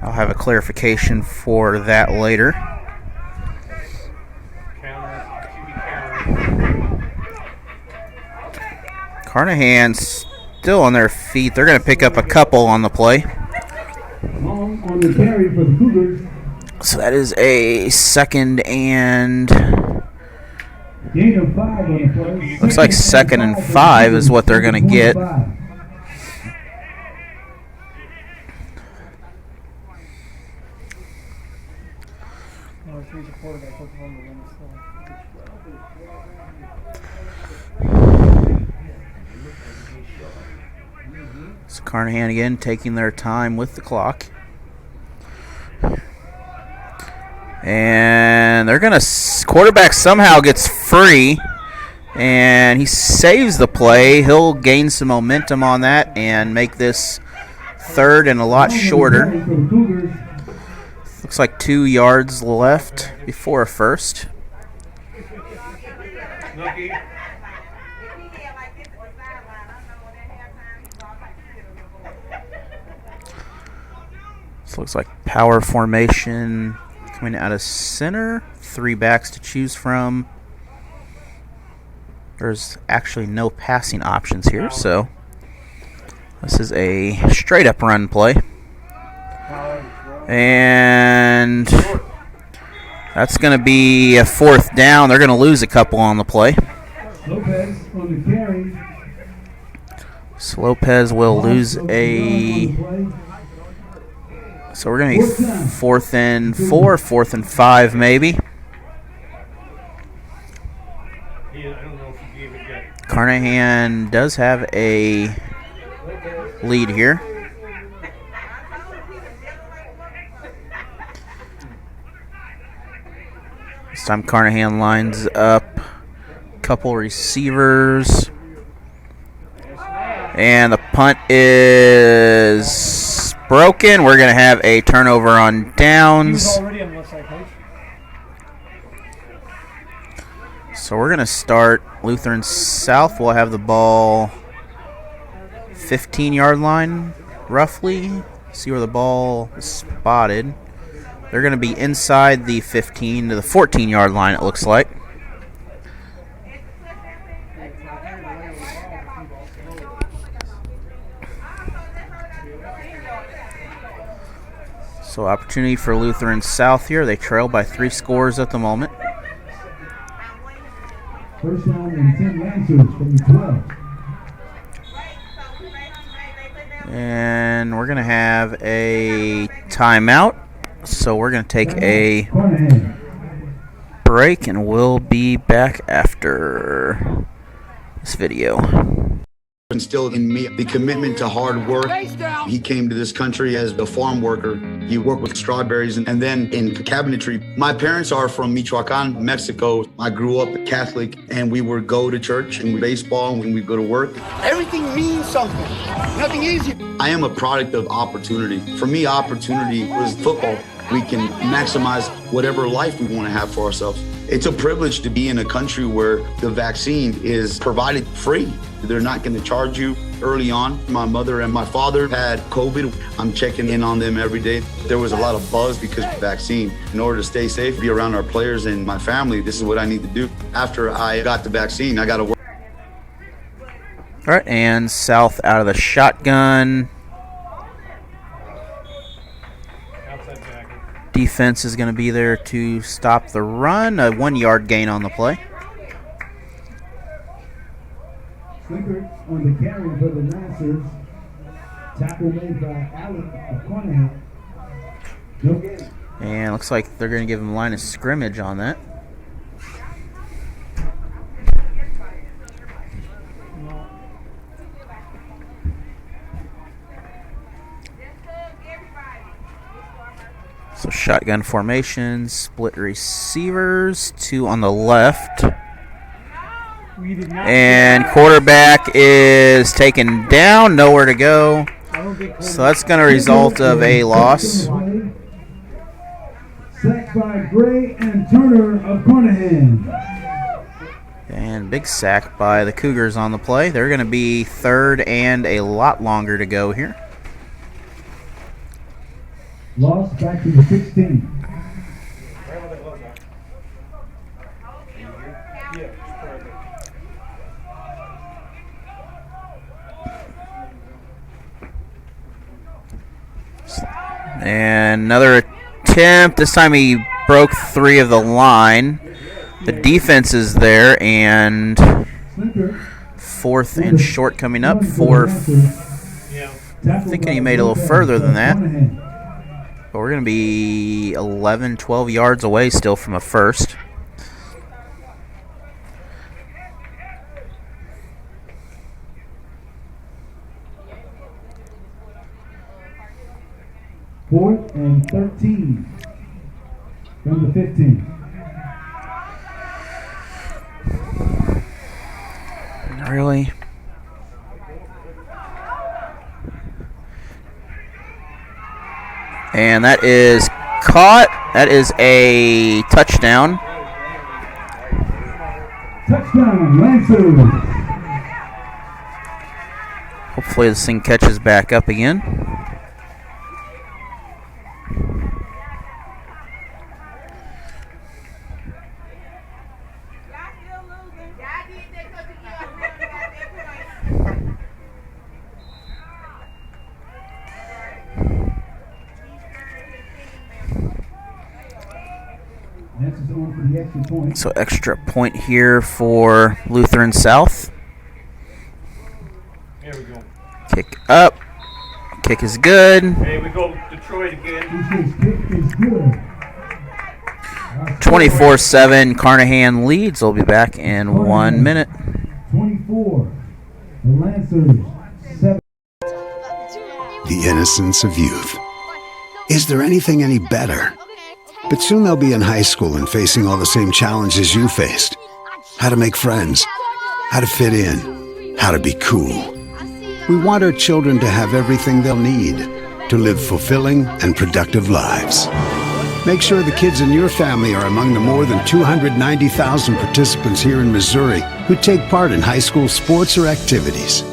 I'll have a clarification for that later. Carnahan's still on their feet. They're going to pick up a couple on the play. On the carry for the Cougars. So that is a 2nd and... Gain of 5 on the play. Looks like 2nd and 5 is what they're going to get. So Carnahan again taking their time with the clock. And they're going to... Quarterback somehow gets free. And he saves the play. He'll gain some momentum on that and make this 3rd and a lot shorter. Looks like 2 yards left before a first. This looks like power formation coming out of center. 3 backs to choose from. There's actually no passing options here, so this is a straight-up run play. And that's going to be a 4th down. They're going to lose a couple on the play. Lopez on the carry. So Lopez will lose a... So we're going to be 4th and 4, 4th and 5 maybe. Carnahan does have a lead here. This time Carnahan lines up a couple receivers. And the punt is broken. We're going to have a turnover on downs. So we're going to start Lutheran South. We'll have the ball 15-yard line, roughly. See where the ball is spotted. They're going to be inside the 15 to the 14-yard line, it looks like. So opportunity for Lutheran South here. They trail by 3 scores at the moment. First down and 10 Lancers from the 12. And we're going to have a timeout. So we're going to take a break, and we'll be back after this video. Instilled in me the commitment to hard work. He came to this country as a farm worker. He worked with strawberries and then in cabinetry. My parents are from Michoacan, Mexico. I grew up Catholic, and we would go to church and baseball when we go to work. Everything means something. Nothing easy. I am a product of opportunity. For me, opportunity was football. We can maximize whatever life we want to have for ourselves. It's a privilege to be in a country where the vaccine is provided free. They're not going to charge you early on. My mother and my father had COVID. I'm checking in on them every day. There was a lot of buzz because of the vaccine. In order to stay safe, be around our players and my family, this is what I need to do. After I got the vaccine, I got to work. All right, and South out of the shotgun. Defense is going to be there to stop the run. A 1-yard gain on the play. Slinkert on the carry for the Lancers. Tackle made by Allen of Carnahan. No gain. And looks like they're going to give him line of scrimmage on that. So shotgun formation, split receivers, 2 on the left. And quarterback is taken down, nowhere to go. So that's going to result of a loss. Sacked by Gray and Turner of Carnahan. And big sack by the Cougars on the play. They're going to be third and a lot longer to go here. Loss back to the 16. And another attempt. This time he broke 3 of the line. The defense is there, and 4th and short coming up. 4th. Thinking he made a little further than that. But we're going to be 11, 12 yards away still from a first. Fourth and 13 from the 15. Really? And that is caught. That is a touchdown. Touchdown, Lancers. Hopefully this thing catches back up again. So extra point here for Lutheran South. Here we go. Kick up. Kick is good. Here we go, Detroit again. 24-7 Carnahan leads. They'll be back in 1 minute. 24. The Lancers 7. the innocence of youth. Is there anything any better? But soon they'll be in high school and facing all the same challenges you faced. How to make friends, how to fit in, how to be cool. We want our children to have everything they'll need to live fulfilling and productive lives. Make sure the kids in your family are among the more than 290,000 participants here in Missouri who take part in high school sports or activities.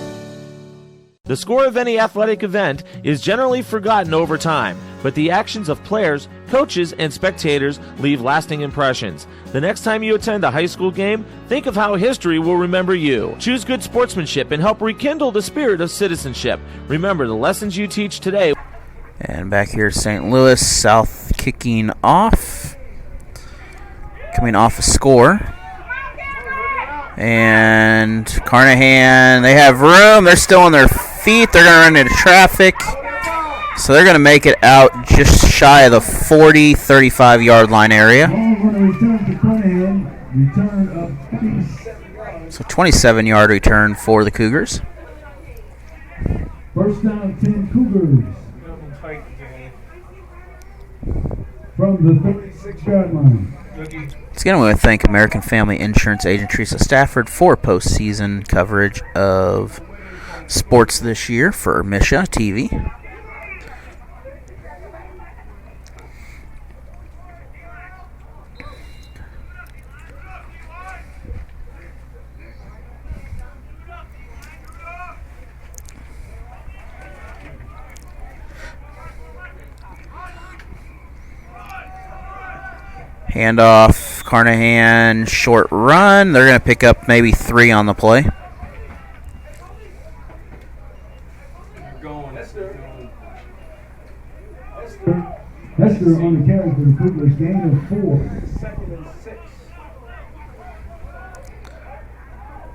The score of any athletic event is generally forgotten over time, but the actions of players, coaches, and spectators leave lasting impressions. The next time you attend a high school game, think of how history will remember you. Choose good sportsmanship and help rekindle the spirit of citizenship. Remember, the lessons you teach today. And back here, St. Louis South kicking off. Coming off a score. And Carnahan, they have room. They're still on their feet. They're going to run into traffic. So they're going to make it out just shy of the 40, 35-yard line area. So 27-yard return for the Cougars. First down, 10 Cougars. From the 36-yard line. Once again, we want to thank American Family Insurance Agent Teresa Stafford for postseason coverage of sports this year for Misha TV. Handoff, Carnahan, short run. They're going to pick up maybe 3 on the play. Hester on the carry for the Cougars, gain of 4.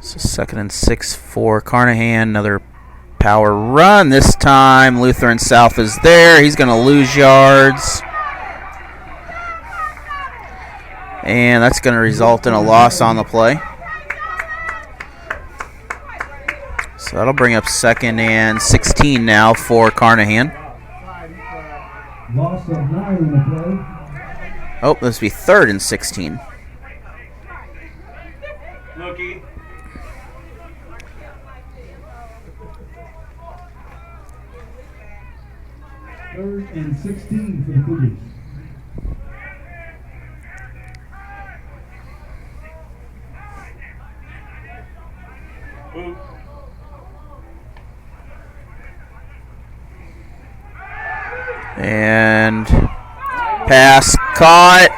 So 2nd and 6 for Carnahan. Another power run. This time Lutheran South is there. He's going to lose yards. And that's going to result in a loss on the play. So that'll bring up 2nd and 16 now for Carnahan. Loss of 9 on the play. Oh, this will be 3rd and 16. Looky. Third and 16 for the Cougars. And pass caught.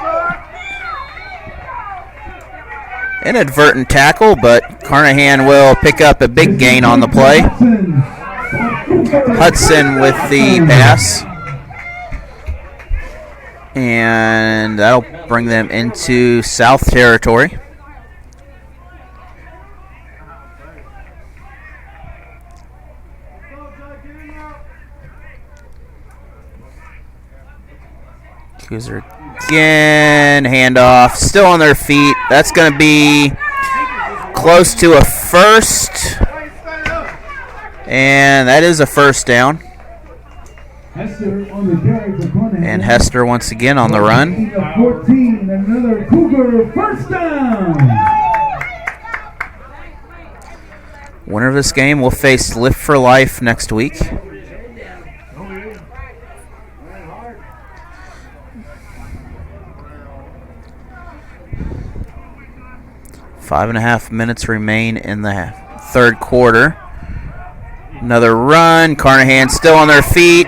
Inadvertent tackle, but Carnahan will pick up a big gain on the play. Hudson with the pass. And that'll bring them into South territory. Cougar again, handoff, still on their feet. That's going to be close to a first. And that is a first down. Hester on the carry for Carnahan. And Hester once again on the run. 14, another Cougar first down. Winner of this game will face Lift for Life next week. Five and a half minutes remain in the third quarter. Another run. Carnahan still on their feet.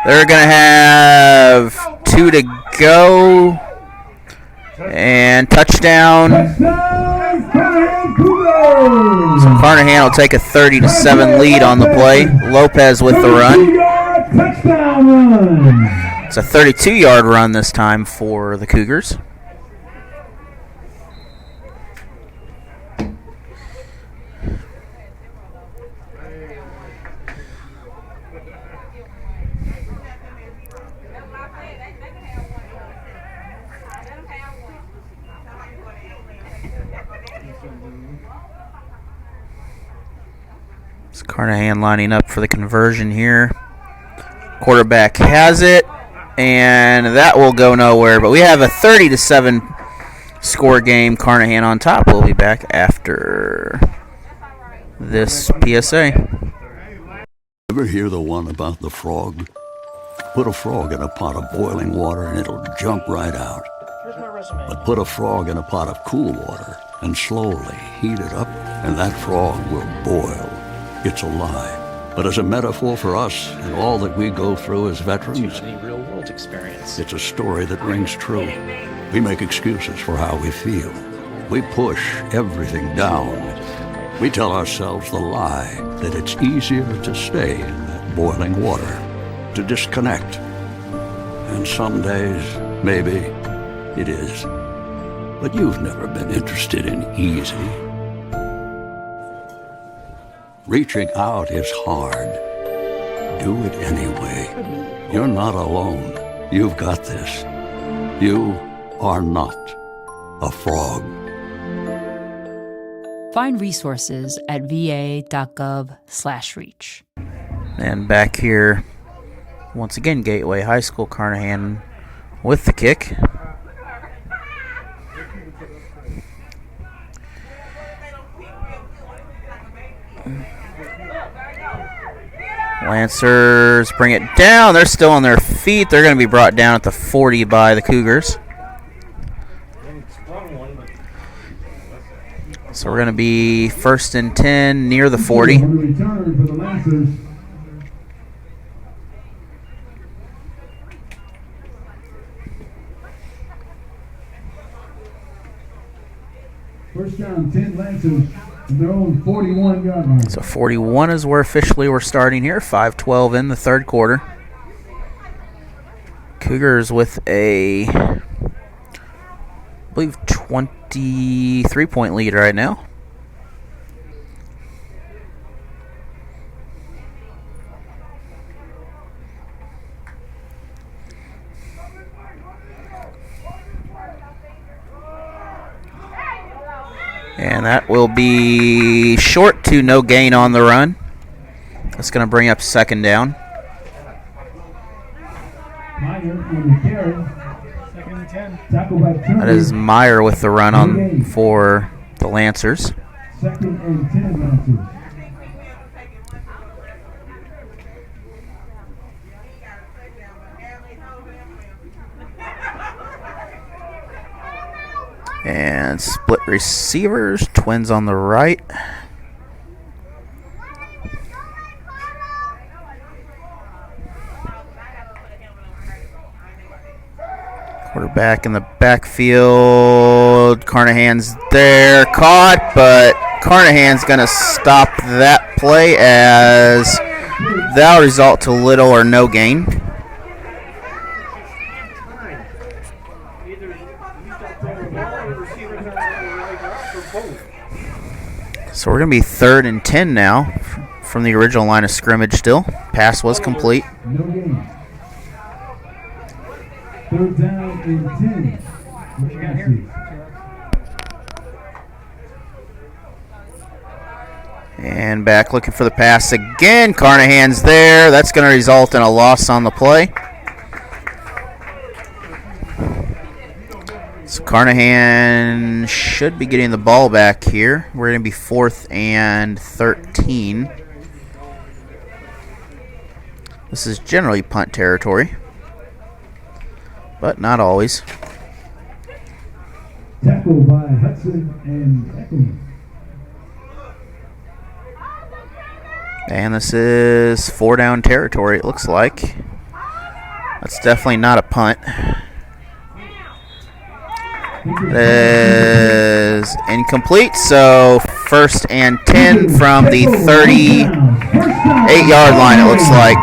They're going to have 2 to go. And touchdown. So Carnahan will take a 30-7 lead on the play. Lopez with the run. It's a 32-yard run this time for the Cougars. Carnahan lining up for the conversion here. Quarterback has it, and that will go nowhere. But we have a 30-7 score game. Carnahan on top. We'll be back after this PSA. Ever hear the one about the frog? Put a frog in a pot of boiling water and it'll jump right out. But put a frog in a pot of cool water and slowly heat it up, and that frog will boil. It's a lie. But as a metaphor for us and all that we go through as veterans, real-world experience. It's a story that rings true. We make excuses for how we feel. We push everything down. We tell ourselves the lie that it's easier to stay in that boiling water, to disconnect. And some days, maybe, it is. But you've never been interested in easy. Reaching out is hard. Do it anyway. You're not alone. You've got this. You are not a frog. Find resources at va.gov/reach. And back here, once again, Gateway High School, Carnahan with the kick. Lancers bring it down. They're still on their feet. They're going to be brought down at the 40 by the Cougars. So we're going to be 1st and 10 near the 40. Return for the Lancers. First down, 10 Lancers. Their own 41-yard line. So 41 is where officially we're starting here. 5:12 in the third quarter. Cougars with a, I believe, 23-point lead right now. And that will be short to no gain on the run. That's going to bring up 2nd down. Meyer on the carry. 2nd and 10. Tackle by Turner. That is Meyer with the run on for the Lancers. 2nd and 10 Lancers. And split receivers, twins on the right. Quarterback in the backfield. Carnahan's there, caught, but Carnahan's going to stop that play as that'll result to little or no gain. So we're going to be 3rd and 10 now from the original line of scrimmage still. Pass was complete. No gain. 3rd down and 10. What you got here? And back looking for the pass again. Carnahan's there. That's going to result in a loss on the play. So Carnahan should be getting the ball back here. We're going to be 4th and 13. This is generally punt territory, but not always. Tackle by Hudson and Eckelman. And this is 4-down territory, it looks like. That's definitely not a punt. It is incomplete, so 1st and 10 from the 38-yard line, it looks like.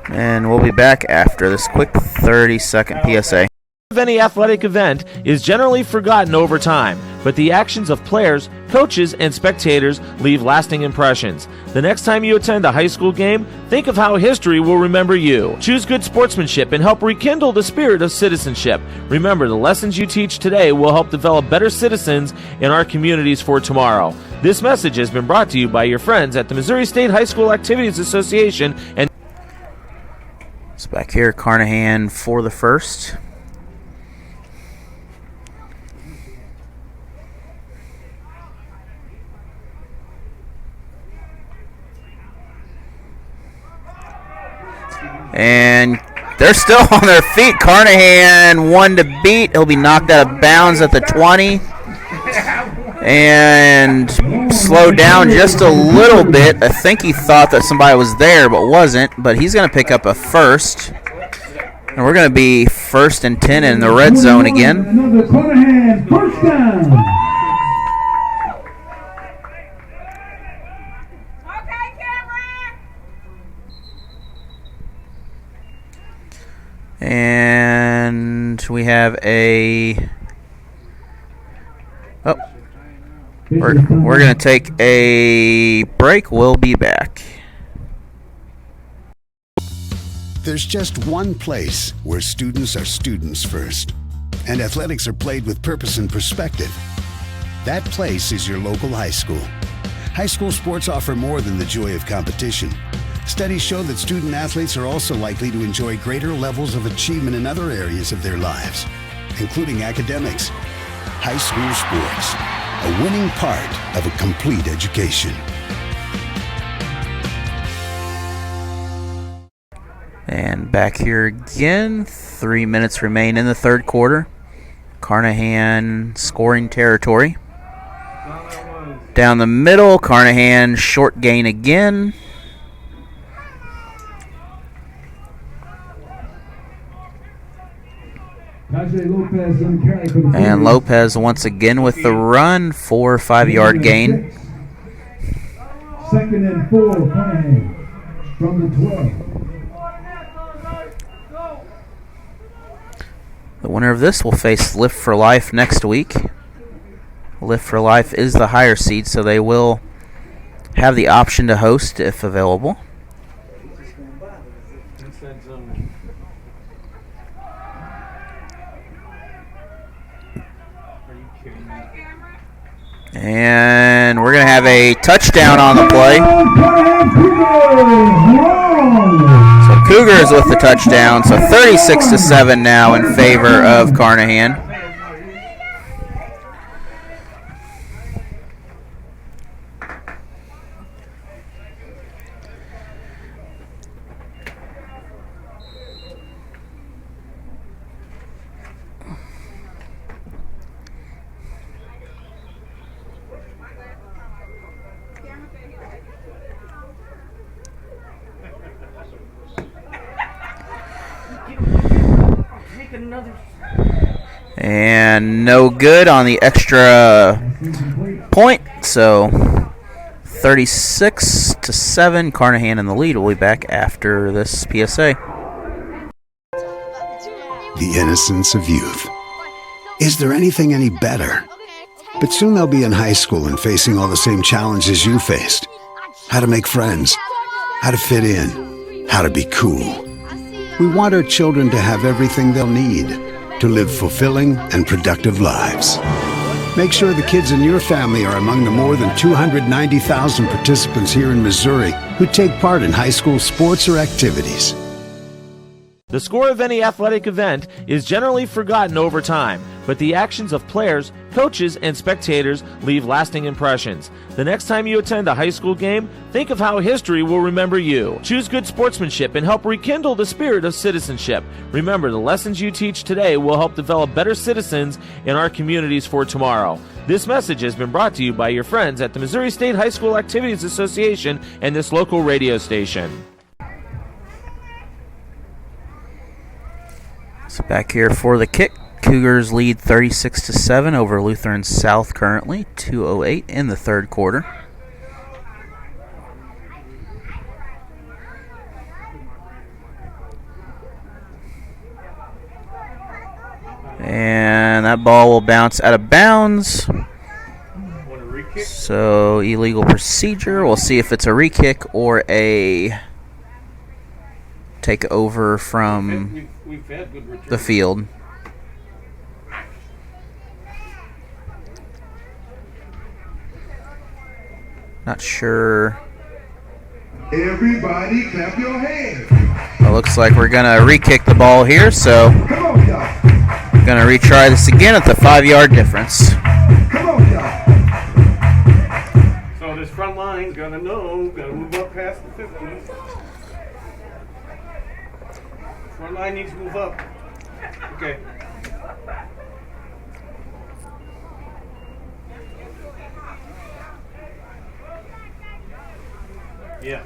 And we'll be back after this quick 30-second PSA. Of any athletic event is generally forgotten over time, but the actions of players, coaches, and spectators leave lasting impressions. The next time you attend a high school game, think of how history will remember you. Choose good sportsmanship and help rekindle the spirit of citizenship. Remember, the lessons you teach today will help develop better citizens in our communities for tomorrow. This message has been brought to you by your friends at the Missouri State High School Activities Association. And it's back here, Carnahan for the first. And they're still on their feet. Carnahan one to beat. He'll be knocked out of bounds at the 20. And slowed down just a little bit. I think he thought that somebody was there but wasn't. But he's going to pick up a first. And we're going to be 1st and 10 in the red zone again. Another Carnahan first down. And we have a... Oh, we're going to take a break. We'll be back. There's just one place where students are students first, and athletics are played with purpose and perspective. That place is your local high school. High school sports offer more than the joy of competition. Studies show that student athletes are also likely to enjoy greater levels of achievement in other areas of their lives, including academics. High school sports, a winning part of a complete education. And back here again, 3 minutes remain in the third quarter. Carnahan scoring territory. Down the middle, Carnahan short gain again. And Lopez once again with the run, 4 or 5 yard gain. 2nd and 4, Carnahan from the 12. The winner of this will face Lift for Life next week. Lift for Life is the higher seed, so they will have the option to host if available. And we're going to have a touchdown on the play. So Cougars with the touchdown. So 36-7 now in favor of Carnahan. And no good on the extra point. So 36-7, Carnahan in the lead. We'll be back after this PSA. The innocence of youth. Is there anything any better? But soon they'll be in high school and facing all the same challenges you faced. How to make friends, how to fit in, how to be cool. We want our children to have everything they'll need to live fulfilling and productive lives. Make sure the kids in your family are among the more than 290,000 participants here in Missouri who take part in high school sports or activities. The score of any athletic event is generally forgotten over time, but the actions of players, coaches, and spectators leave lasting impressions. The next time you attend a high school game, think of how history will remember you. Choose good sportsmanship and help rekindle the spirit of citizenship. Remember, the lessons you teach today will help develop better citizens in our communities for tomorrow. This message has been brought to you by your friends at the Missouri State High School Activities Association and this local radio station. So back here for the kick. Cougars lead 36-7 over Lutheran South currently. 2:08 in the third quarter. And that ball will bounce out of bounds. So illegal procedure. We'll see if it's a re-kick or a take over from the field. Not sure. Everybody clap your hands. It looks like we're going to re-kick the ball here, so Come on, y'all. going to retry this again at the 5-yard difference. Come on, y'all. So this front line's got to know, got to move up past the 50. Front line needs to move up. Okay. Yeah.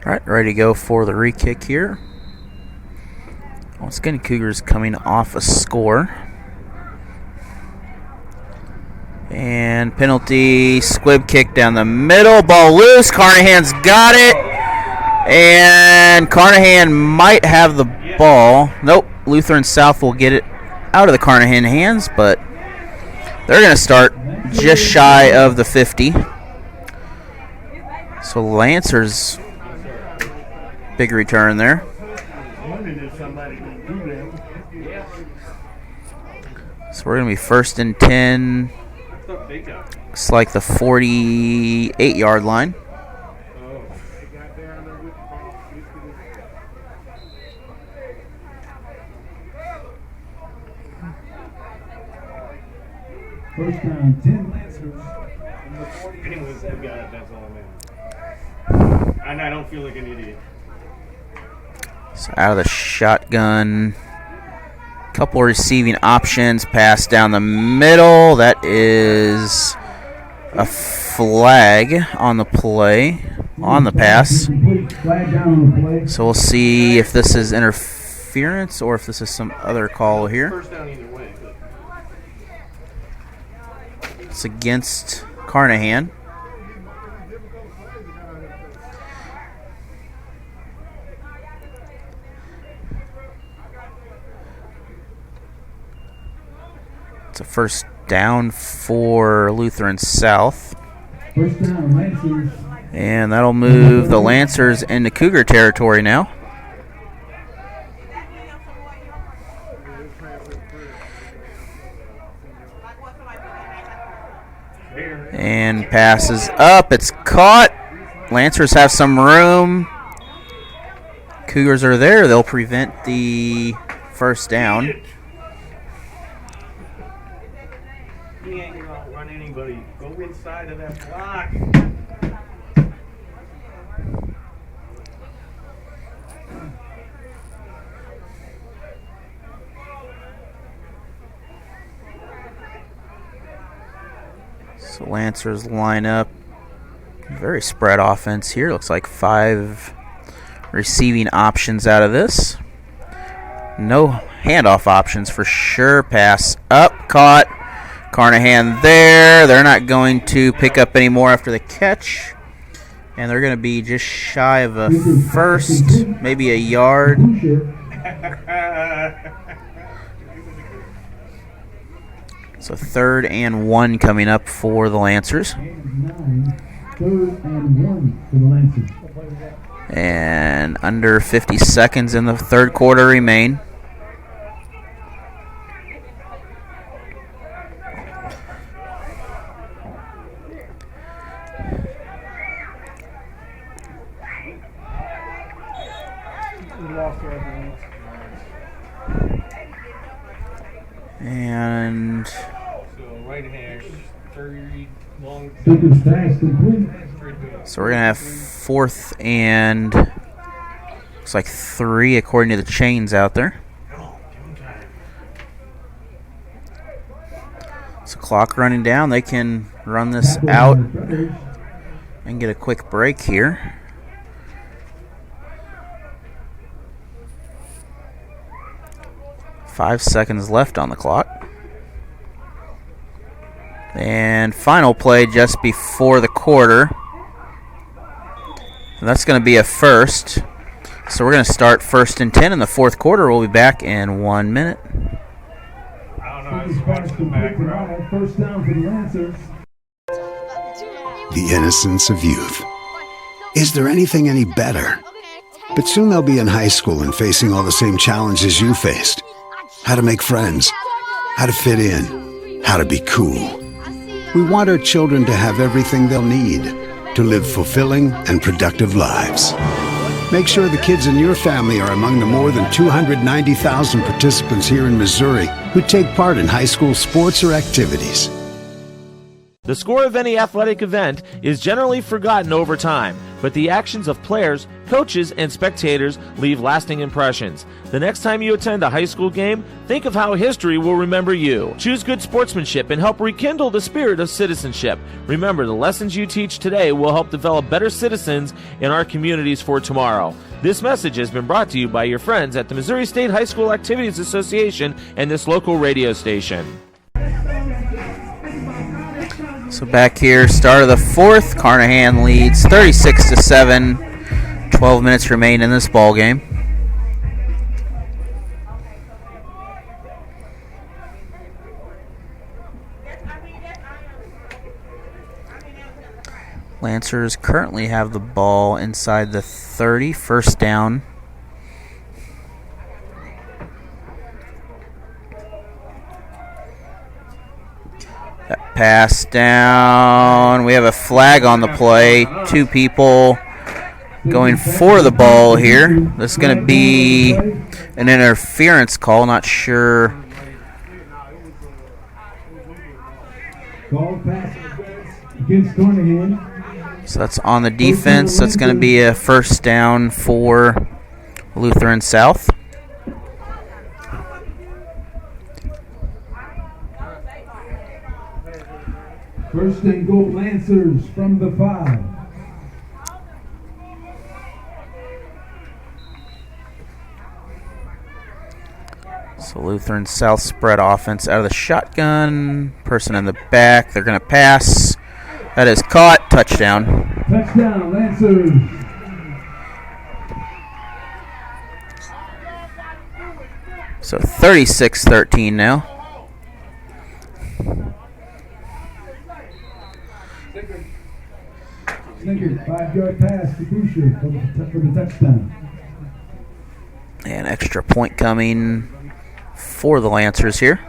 All right, ready to go for the re-kick here. Once again, Cougars coming off a score. And penalty, squib kick down the middle, ball loose. Carnahan's got it. And Carnahan might have the ball. Nope, Lutheran South will get it out of the Carnahan hands, but they're going to start just shy of the 50. So Lancers, big return there. So we're going to be first and 10. It's like the 48-yard line. First down, 10 Lancers. Anyways, we got it. That's all I mean. And I don't feel like an idiot. So out of the shotgun. Couple receiving options. Pass down the middle. That is a flag on the play. On the pass. Flag down on the play. So we'll see if this is interference or if this is some other call here. First down either way. It's against Carnahan. It's a first down for Lutheran South. First down, Lancers. And that'll move the Lancers into Cougar territory now. And passes up. It's caught. Lancers have some room. Cougars are there. They'll prevent the first down. He ain't going to outrun anybody. Go inside of that block. So Lancers line up. Very spread offense here. Looks like 5 receiving options out of this. No handoff options for sure. Pass up, caught. Carnahan there. They're not going to pick up any more after the catch. And they're going to be just shy of a first, maybe a yard. So 3rd and 1 coming up for the Lancers. 3rd and 1 for the Lancers. And under 50 seconds in the third quarter remain. And So right hash, 30 long. Second pass complete. so we're going to have 4th and looks like 3 according to the chains out there. So clock running down. They can run this out and get a quick break here. Five seconds left on the clock. And final play just before the quarter. And that's going to be a first. So we're going to start 1st and 10 in the fourth quarter. We'll be back in 1 minute. First down for the Lancers. The innocence of youth. Is there anything any better? But soon they'll be in high school and facing all the same challenges you faced. How to make friends, how to fit in, how to be cool. We want our children to have everything they'll need to live fulfilling and productive lives. Make sure the kids in your family are among the more than 290,000 participants here in Missouri who take part in high school sports or activities. The score of any athletic event is generally forgotten over time, but the actions of players, coaches, and spectators leave lasting impressions. The next time you attend a high school game, think of how history will remember you. Choose good sportsmanship and help rekindle the spirit of citizenship. Remember, the lessons you teach today will help develop better citizens in our communities for tomorrow. This message has been brought to you by your friends at the Missouri State High School Activities Association and this local radio station. So back here, start of the fourth. Carnahan leads 36-7. 12 minutes remain in this ball game. Lancers currently have the ball inside the 30. First down. That pass down. We have a flag on the play. Two people going for the ball here. This is going to be an interference call. Not sure. Call pass against Carnahan. So that's on the defense. That's going to be a first down for Lutheran South. First and goal, Lancers from the 5. So Lutheran South spread offense out of the shotgun. Person in the back. They're going to pass. That is caught. Touchdown. Touchdown, Lancers. So 36-13 now. Snicker, 5-yard pass to Boucher for the touchdown. An extra point coming for the Lancers here.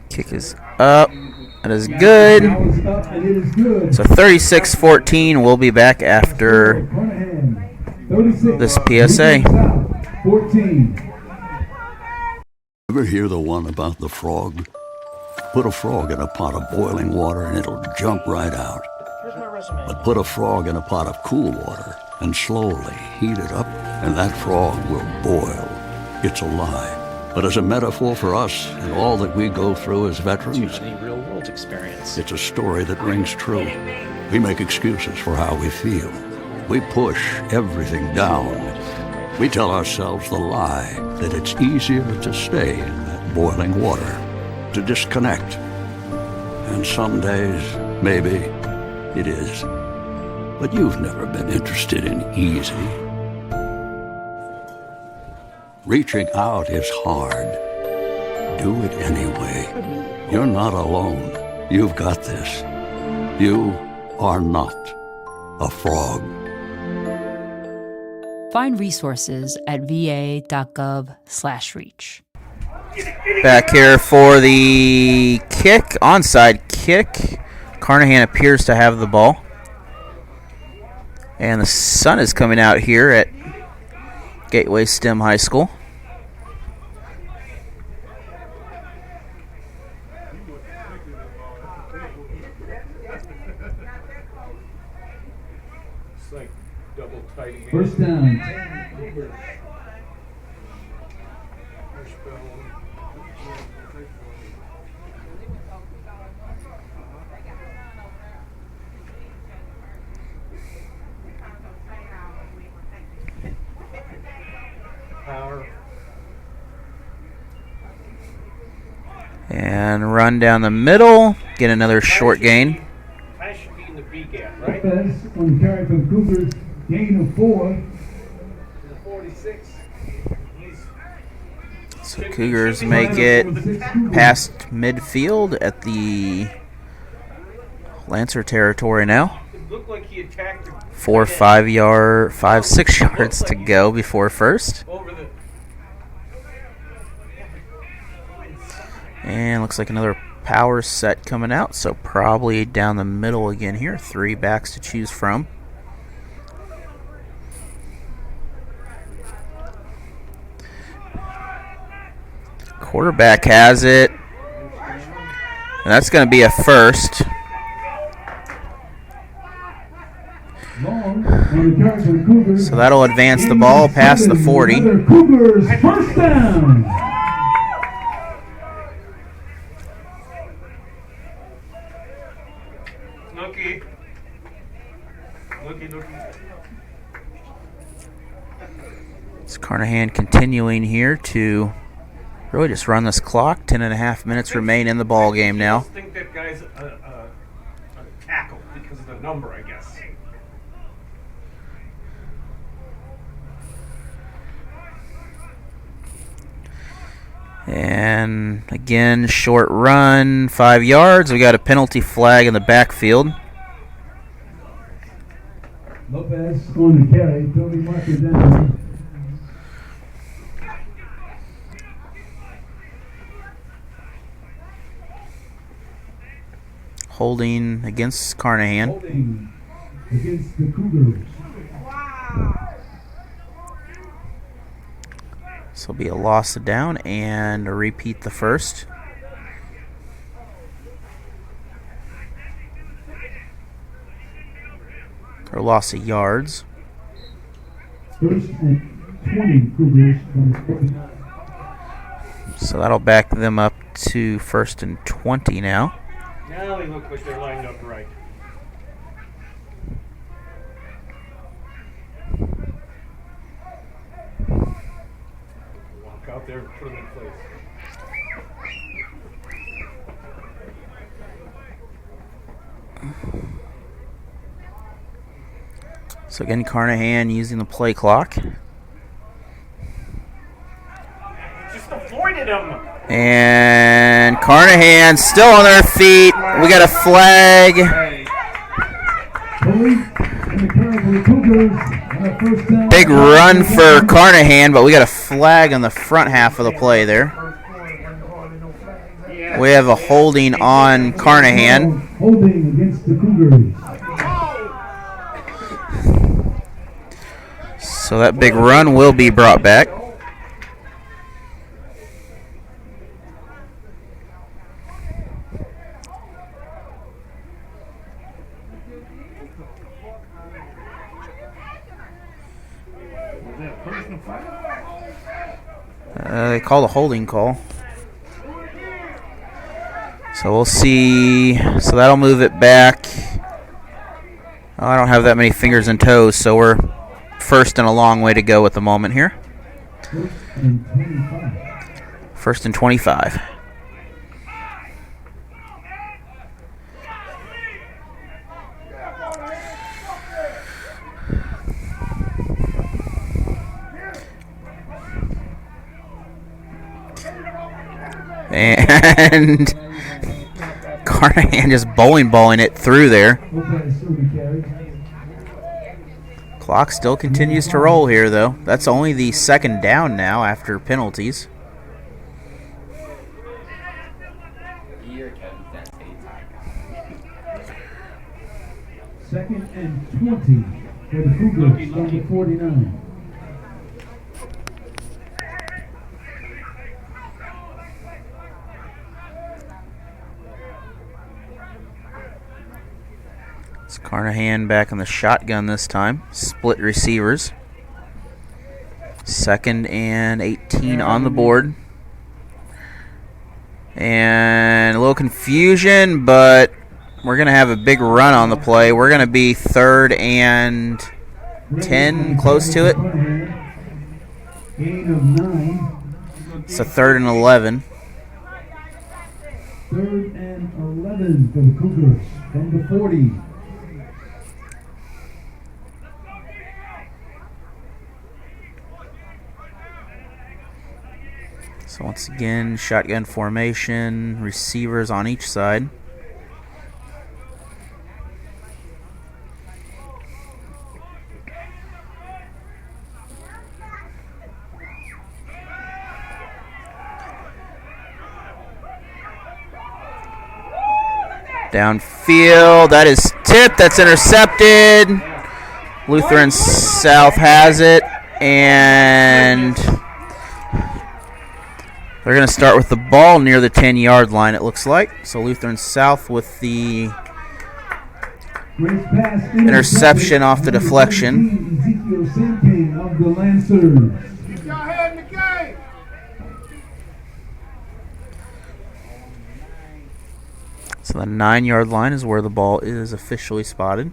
Kick is up. That is good. So 36-14. We'll be back after this PSA. 14. Ever hear the one about the frog? Put a frog in a pot of boiling water and it'll jump right out. But put a frog in a pot of cool water and slowly heat it up, and that frog will boil. It's a lie. But as a metaphor for us and all that we go through as veterans, real-world experience. It's a story that rings true. We make excuses for how we feel. We push everything down. We tell ourselves the lie that it's easier to stay in that boiling water, to disconnect. And some days, maybe, it is. But you've never been interested in easy. Reaching out is hard. Do it anyway. You're not alone. You've got this. You are not a frog. Find resources at va.gov/reach. Back here for the kick, onside kick. Carnahan appears to have the ball. And the sun is coming out here at Gateway STEM High School. It's like double tight. First down. Power. And run down the middle. Get another short gain. I should be in the B gap, right? Lopez on the carry for the Cougars. Gain of 4. 46. So Cougars make it past midfield at the Lancer territory now. It looked like he attacked 6 yards to go before first. And looks like another power set coming out, so probably down the middle again here. 3 backs to choose from. Quarterback has it. And that's going to be a first. So that'll advance the ball past the 40. Cougars first down. It's Carnahan continuing here to really just run this clock. 10.5 minutes remain in the ball game now. I think that guy's a tackle because of the number, I guess. And again, short run, 5 yards. We got a penalty flag in the backfield. Lopez on the carry. Toby marker down. Holding against Carnahan. Holding against the Cougars. This will be a loss of down and a repeat the first. Or loss of yards. First and 20 Cougars from the 49. So that'll back them up to 1st and 20 now. Now they look like they're lined up right. Walk out there and put them in place. So again, Carnahan using the play clock. Just avoided him. And Carnahan still on their feet. We got a flag. Big run for Carnahan, but we got a flag on the front half of the play there. We have a holding on Carnahan. Holding against the Cougars. So that big run will be brought back. They called a holding call. So we'll see. So that'll move it back. Oh, I don't have that many fingers and toes, so we're first and a long way to go at the moment here. 1st and 25. And Carnahan just balling it through there. Clock still continues to roll here, though. That's only the 2nd down now after penalties. Second and 20 for the Cougars on the 49. Carnahan back in the shotgun this time. Split receivers. 2nd and 18 on the board. And a little confusion, but we're going to have a big run on the play. We're going to be 3rd and 10, close to it. Gain of 9. It's a 3rd and 11. 3rd and 11 for the Cougars from the 40. So once again, shotgun formation, receivers on each side. Downfield, that is tipped, that's intercepted. Lutheran South has it, and they're going to start with the ball near the 10-yard line, it looks like. So Lutheran South with the interception off the deflection. Ezekiel Sinking of the Lancers. So the 9-yard line is where the ball is officially spotted.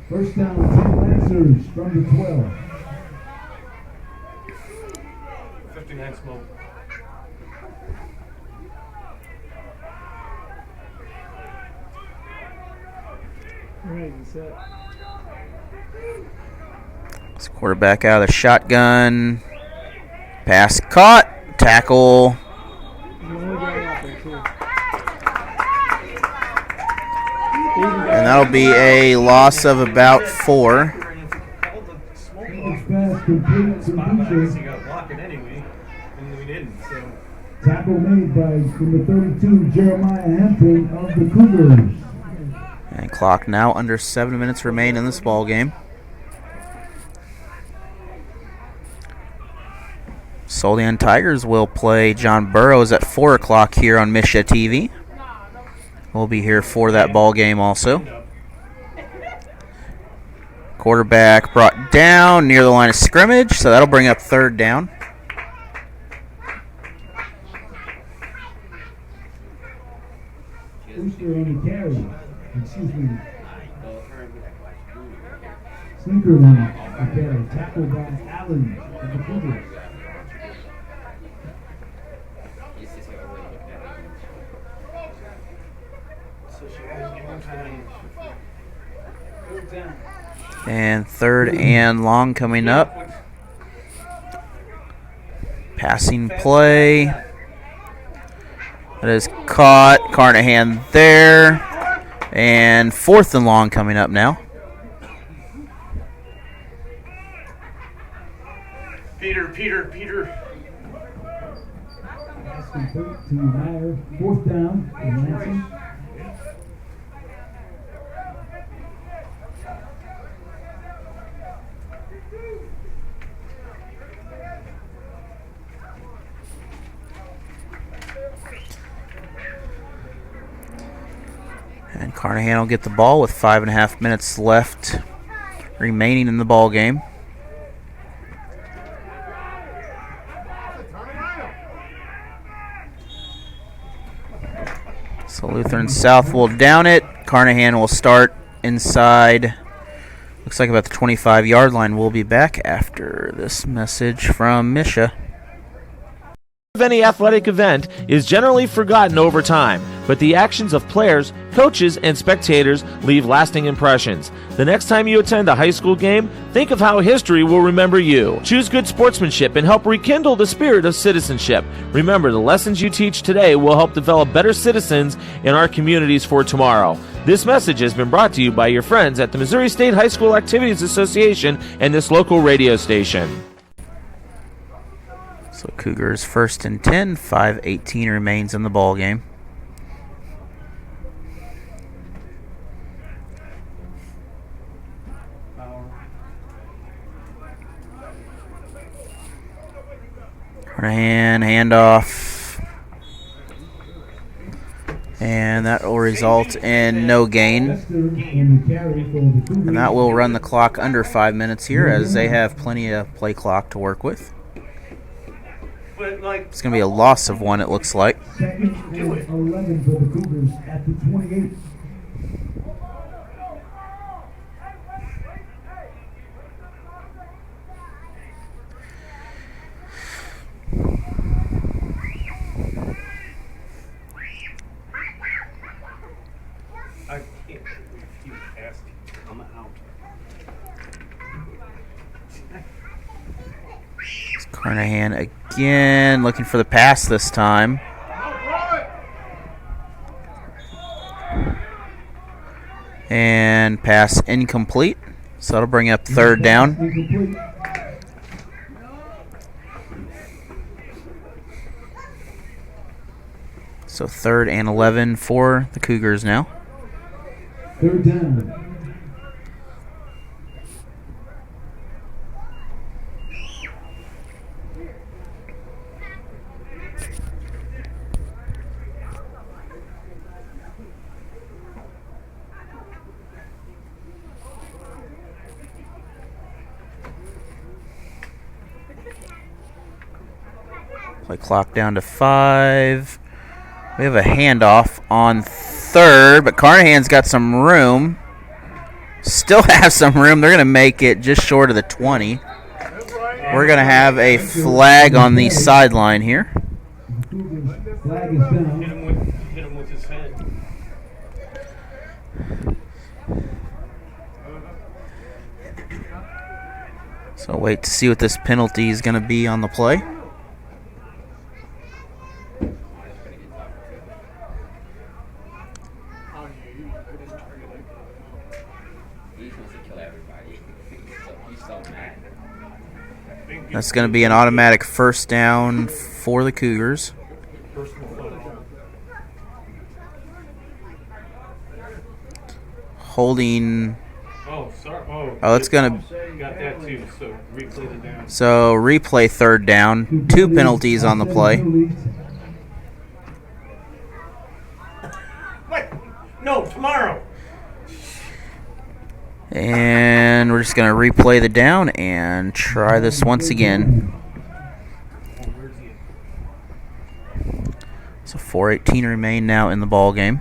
First down, 10 Lancers from the 12. 59 smoke. Ready, set. This quarterback out of the shotgun. Pass caught. Tackle. And that'll be a loss of about 4. Tackle made by number 32, Jeremiah Hampton of the Cougars. And clock now under 7 minutes remain in this ball game. Solian Tigers will play John Burroughs at 4 o'clock here on Misha TV. We'll be here for that ball game also. Quarterback brought down near the line of scrimmage, so that'll bring up 3rd down. Booster on the carry. Excuse me. Slinker on the carry. Tackled by Allen of the Cougars. And 3rd and long coming up. Passing play. That is caught. Carnahan there. And 4th and long coming up now. Peter. Pass complete to Meyer. 4th down in Lansing. And Carnahan will get the ball with 5.5 minutes left remaining in the ball game. So Lutheran South will down it. Carnahan will start inside. Looks like about the 25-yard line. We'll be back after this message from Misha. Of any athletic event is generally forgotten over time, but the actions of players, coaches, and spectators leave lasting impressions. The next time you attend a high school game, think of how history will remember you. Choose good sportsmanship and help rekindle the spirit of citizenship. Remember, the lessons you teach today will help develop better citizens in our communities for tomorrow. This message has been brought to you by your friends at the Missouri State High School Activities Association and this local radio station. So Cougars 1st and 10, 5:18 remains in the ball game. Carnahan, handoff. And that will result in no gain. And that will run the clock under 5 minutes here, as they have plenty of play clock to work with. It's going to be a loss of 1, it looks like. Second and 11 for the Cougars at the 28. I can't refuse asking to come out. It's Carnahan again, looking for the pass this time. And pass incomplete. So that'll bring up third down. So 3rd and 11 for the Cougars now. Third down. Play clock down to 5. We have a handoff on 3rd, but Carnahan's got some room. Still have some room. They're going to make it just short of the 20. We're going to have a flag on the sideline here. Flag is down. Hit him with his head. So wait to see what this penalty is going to be on the play. That's going to be an automatic first down for the Cougars. Holding. Oh, sorry. Oh, it's going to. Got that too. So replay the down. So replay third down. 2 penalties on the play. What? No, tomorrow. And we're just going to replay the down and try this once again. So 4:18 remain now in the ball game.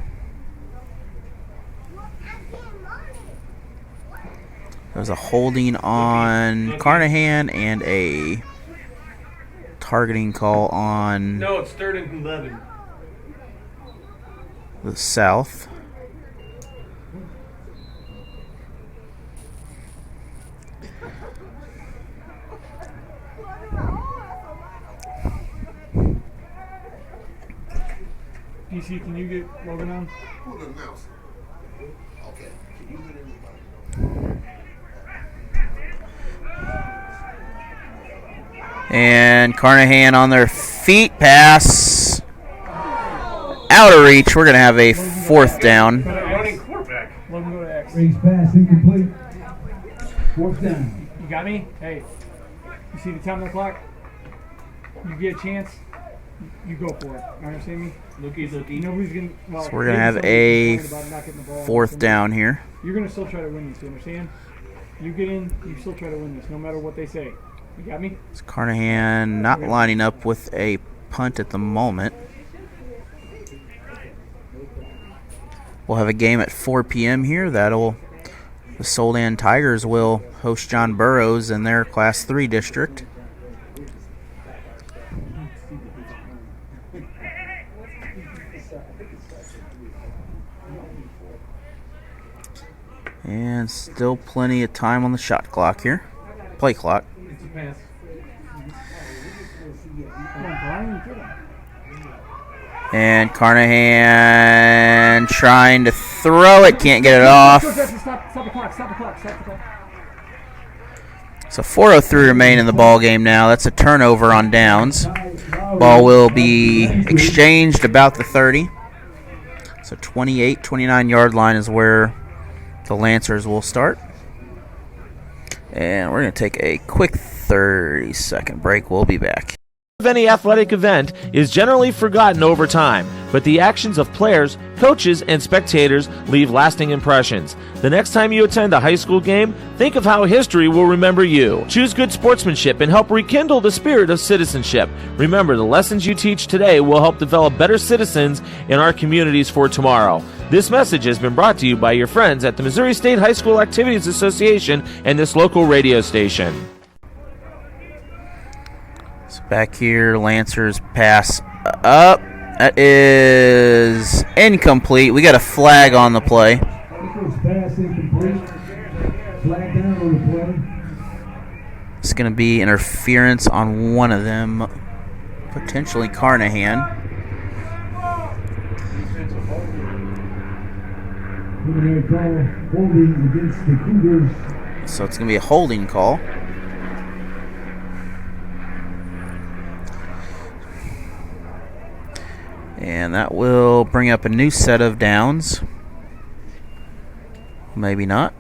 There's a holding on Carnahan and a targeting call on No, it's 3rd and 11. the South. PC, can you get Logan on? Okay. And Carnahan on their feet, pass out of reach. We're going to have a 4th down. Running quarterback. Logan, go to X. Raise pass incomplete. 4th down. You got me? Hey, you see the time on the clock? You get a chance, you go for it. You understand me? Nobody's gonna. Well, So we're going to have a about not getting the ball. 4th down here. You're gonna still try to win this. You understand? You get in, you still try to win this, no matter what they say. You got me? It's Carnahan not lining up with a punt at the moment. We'll have a game at 4 p.m. here. The Soldan Tigers will host John Burroughs in their Class 3 district. And still plenty of time on the shot clock here. Play clock. It's a pass. And Carnahan trying to throw it. Can't get it off. Stop the clock. So 4:03 remain in the ball game now. That's a turnover on downs. Ball will be exchanged about the 30. So 28, 29-yard line is where the Lancers will start. And we're going to take a quick 30-second break. We'll be back. Of any athletic event is generally forgotten over time, but the actions of players, coaches, and spectators leave lasting impressions. The next time you attend a high school game, think of how history will remember you. Choose good sportsmanship and help rekindle the spirit of citizenship. Remember, the lessons you teach today will help develop better citizens in our communities for tomorrow. This message has been brought to you by your friends at the Missouri State High School Activities Association and this local radio station. Back here, Lancers pass up. That is incomplete. We got a flag on the play. Pass incomplete. Flag down on the play. It's going to be interference on one of them, potentially Carnahan. Preliminary call, holding against the Cougars. So it's going to be a holding call. And that will bring up a new set of downs. Maybe not.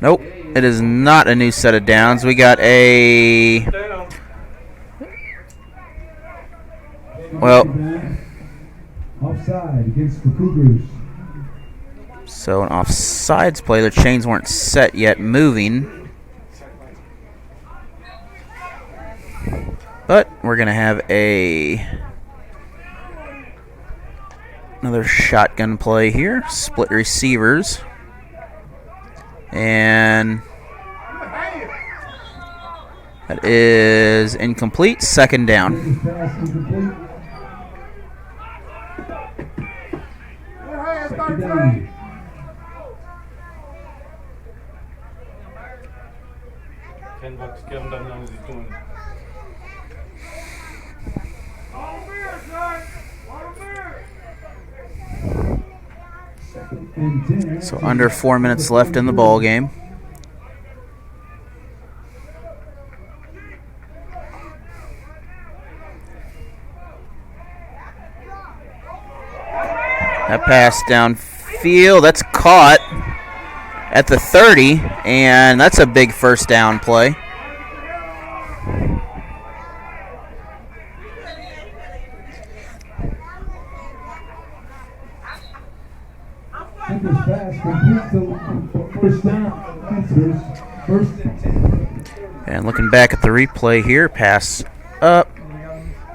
Nope, it is not a new set of downs. We got a... Well... Offside against the Cougars. So an offsides play. The chains weren't set yet, moving. But we're going to have another shotgun play here. Split receivers. And that is incomplete. Second down. Second down. $10. Kevin doesn't know what he's doing. So under 4 minutes left in the ball game. That pass downfield, that's caught at the 30, and that's a big first down play. And looking back at the replay here, pass up,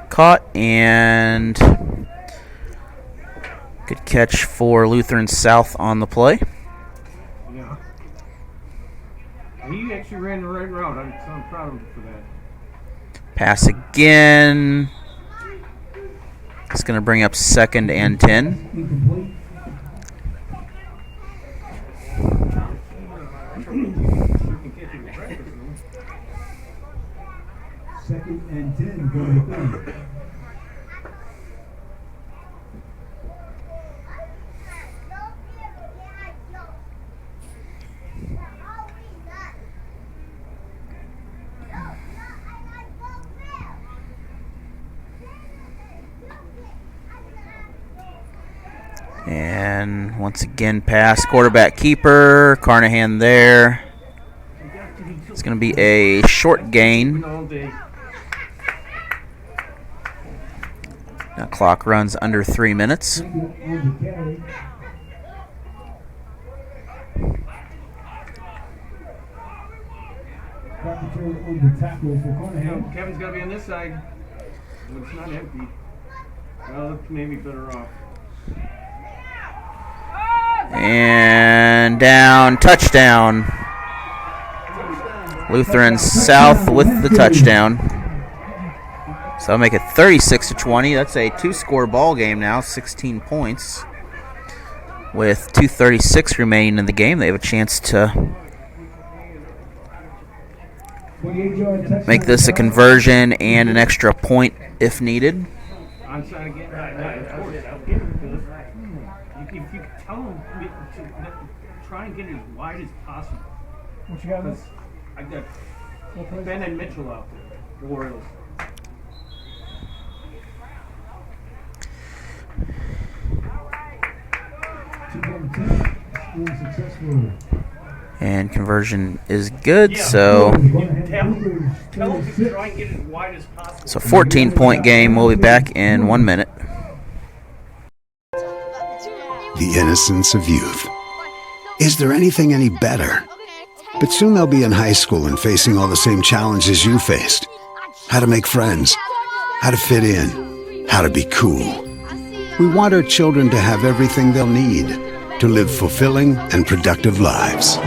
caught, and good catch for Lutheran South on the play. Yeah. He actually ran the right route. I'm proud of him for that. Pass again. It's going to bring up 2nd and 10. Second and 10 going through. And once again, pass, quarterback keeper, Carnahan there. It's going to be a short gain. That clock runs under 3 minutes. Kevin's got to be on this side. It's not empty. Well, it's maybe better off. And down, touchdown. Lutheran South with the touchdown. So I'll make it 36-20. That's a 2-score ball game now, 16 points. With 2:36 remaining in the game, they have a chance to make this a conversion and an extra point if needed. Onside again. If you could tell him to try and get as wide as possible. What you got? I got Ben and Mitchell out there, the Orioles. And conversion is good, so 14-point game. We'll be back in 1 minute. The innocence of youth. Is there anything any better? But soon they'll be in high school and facing all the same challenges you faced. How to make friends, how to fit in, how to be cool. We want our children to have everything they'll need to live fulfilling and productive lives.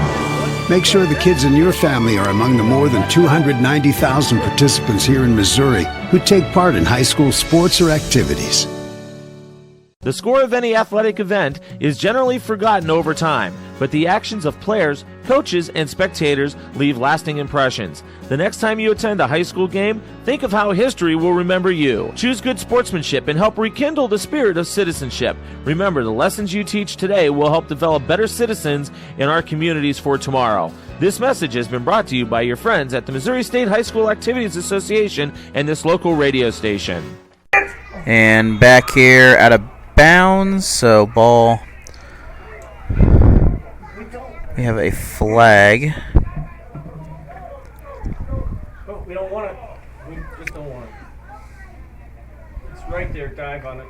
Make sure the kids in your family are among the more than 290,000 participants here in Missouri who take part in high school sports or activities. The score of any athletic event is generally forgotten over time, but the actions of players, coaches, and spectators leave lasting impressions. The next time you attend a high school game, think of how history will remember you. Choose good sportsmanship and help rekindle the spirit of citizenship. Remember, the lessons you teach today will help develop better citizens in our communities for tomorrow. This message has been brought to you by your friends at the Missouri State High School Activities Association and this local radio station. And back here out of bounds, so ball. We have a flag. Oh, we don't want it. We just don't want it. It's right there, dive on it.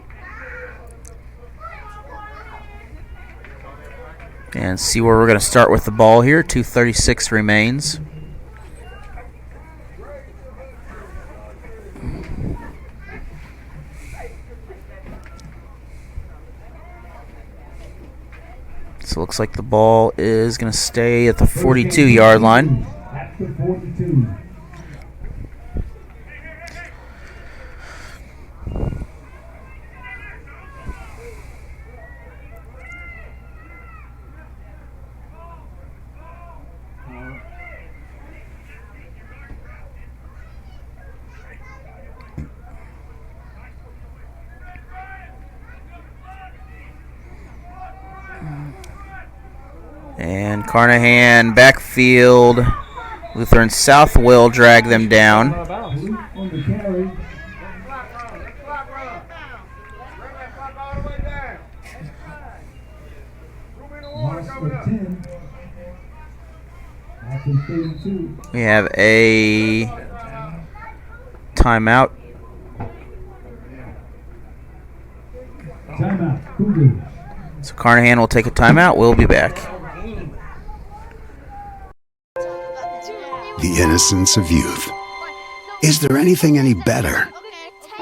And see where we're going to start with the ball here. 2:36 remains. So it looks like the ball is going to stay at the 42-yard line. At the 42. And Carnahan backfield. Lutheran South will drag them down. On the carry. Loss of 10. After 32. We have a timeout. Timeout. Cougars. So Carnahan will take a timeout. We'll be back. The innocence of youth. Is there anything any better?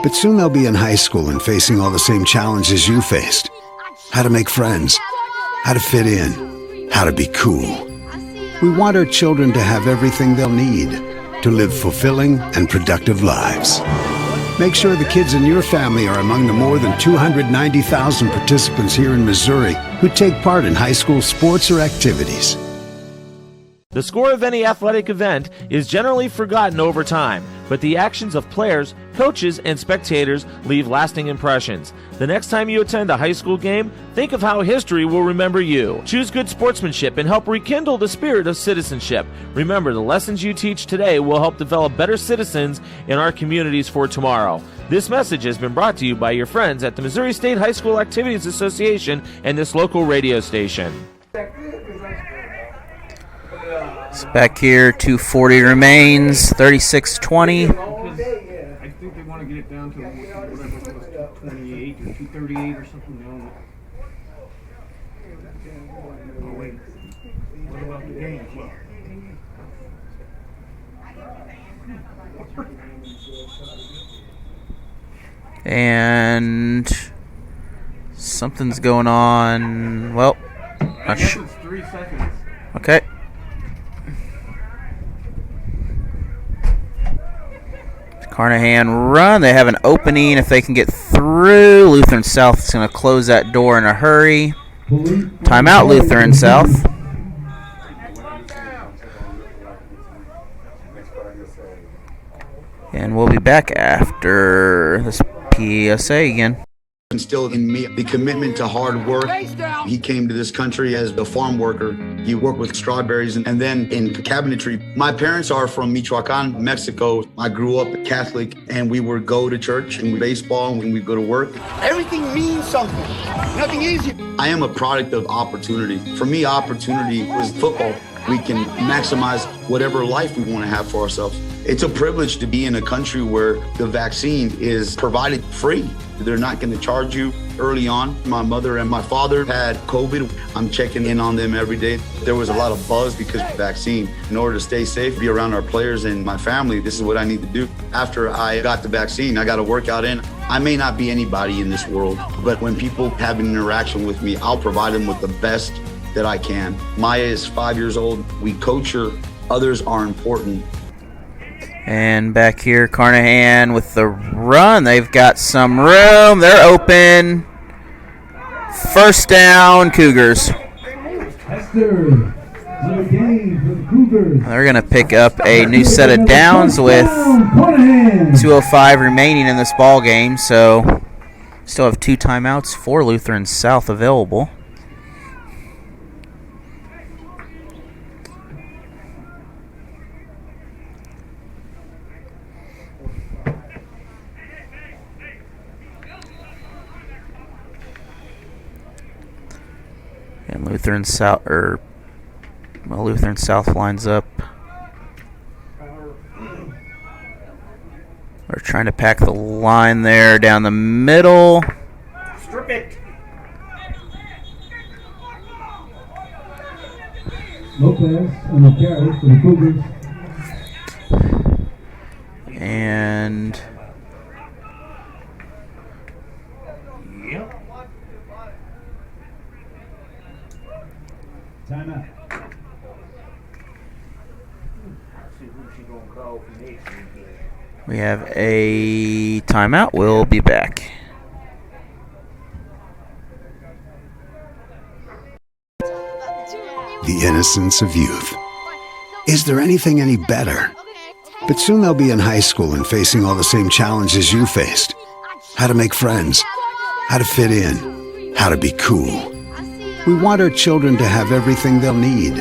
But soon they'll be in high school and facing all the same challenges you faced. How to make friends, how to fit in, how to be cool. We want our children to have everything they'll need to live fulfilling and productive lives. Make sure the kids in your family are among the more than 290,000 participants here in Missouri who take part in high school sports or activities. The score of any athletic event is generally forgotten over time, but the actions of players, coaches, and spectators leave lasting impressions. The next time you attend a high school game, think of how history will remember you. Choose good sportsmanship and help rekindle the spirit of citizenship. Remember, the lessons you teach today will help develop better citizens in our communities for tomorrow. This message has been brought to you by your friends at the Missouri State High School Activities Association and this local radio station. So back here, 2:40 remains, 36-20. I think they want to get it down to whatever it was, 228 or 238 or something. No. Oh, wait. What about the game? And something's going on. Well, I guess it's 3 seconds. Okay. Carnahan run. They have an opening if they can get through. Lutheran South is going to close that door in a hurry. Timeout, Lutheran South. And we'll be back after this PSA again. Instilled in me the commitment to hard work. He came to this country as a farm worker. He worked with strawberries and then in cabinetry. My parents are from Michoacan, Mexico. I grew up Catholic and we would go to church and baseball and we would go to work. Everything means something. Nothing easy. I am a product of opportunity. For me, opportunity was football. We can maximize whatever life we want to have for ourselves. It's a privilege to be in a country where the vaccine is provided free. They're not going to charge you early on. My mother and my father had COVID. I'm checking in on them every day. There was a lot of buzz because of the vaccine. In order to stay safe, be around our players and my family, this is what I need to do. After I got the vaccine, I got a workout in. I may not be anybody in this world, but when people have an interaction with me, I'll provide them with the best that I can. Maya is 5 years old. We coach her. Others are important. And back here, Carnahan with the run. They've got some room. They're open. First down, Cougars. They're going to pick up a new set of downs with 2:05 remaining in this ball game. So still have 2 timeouts for Lutheran South available. And Lutheran South lines up. They're trying to pack the line there down the middle. Strip it. Lopez on the carry for the Cougars. And timeout. we have a timeout. We'll be back. The innocence of youth. Is there anything any better? But soon they'll be in high school and facing all the same challenges you faced. How to make friends, how to fit in, how to be cool. We want our children to have everything they'll need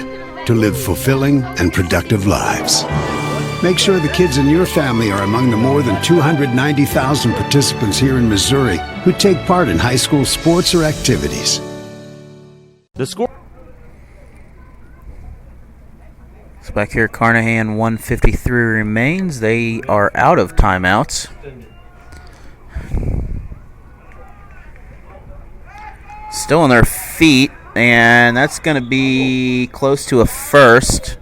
to live fulfilling and productive lives. Make sure the kids in your family are among the more than 290,000 participants here in Missouri who take part in high school sports or activities. The score. So back here, Carnahan, 1:53 remains. They are out of timeouts. Still on their feet, and that's going to be close to a first.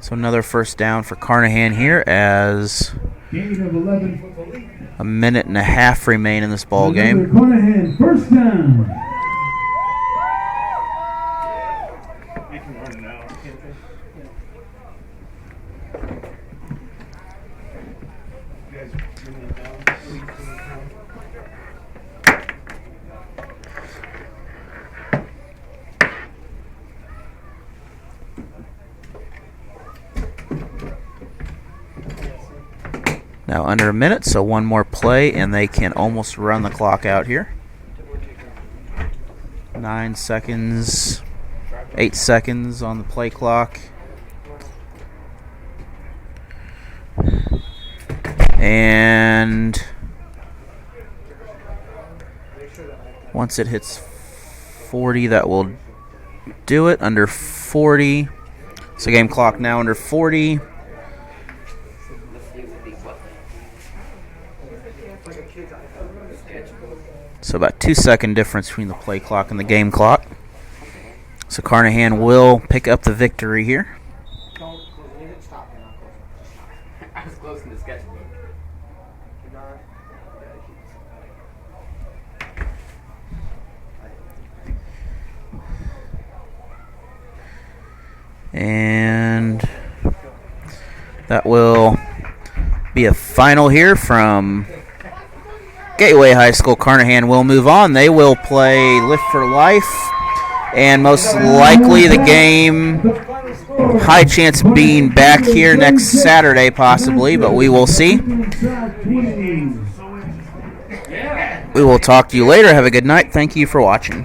So another first down for Carnahan here as a minute and a half remain in this ball game. Carnahan, first down. Now under a minute, so one more play, and they can almost run the clock out here. 9 seconds, 8 seconds on the play clock. And once it hits 40, that will do it. Under 40. So game clock now under 40. So about 2 second difference between the play clock and the game clock. So Carnahan will pick up the victory here. I was close in the sketchbook. And that will be a final here from Gateway High School. Carnahan will move on. They will play Lift for Life, and most likely the game, high chance of being back here next Saturday possibly, but we will see. We will talk to you later. Have a good night. Thank you for watching.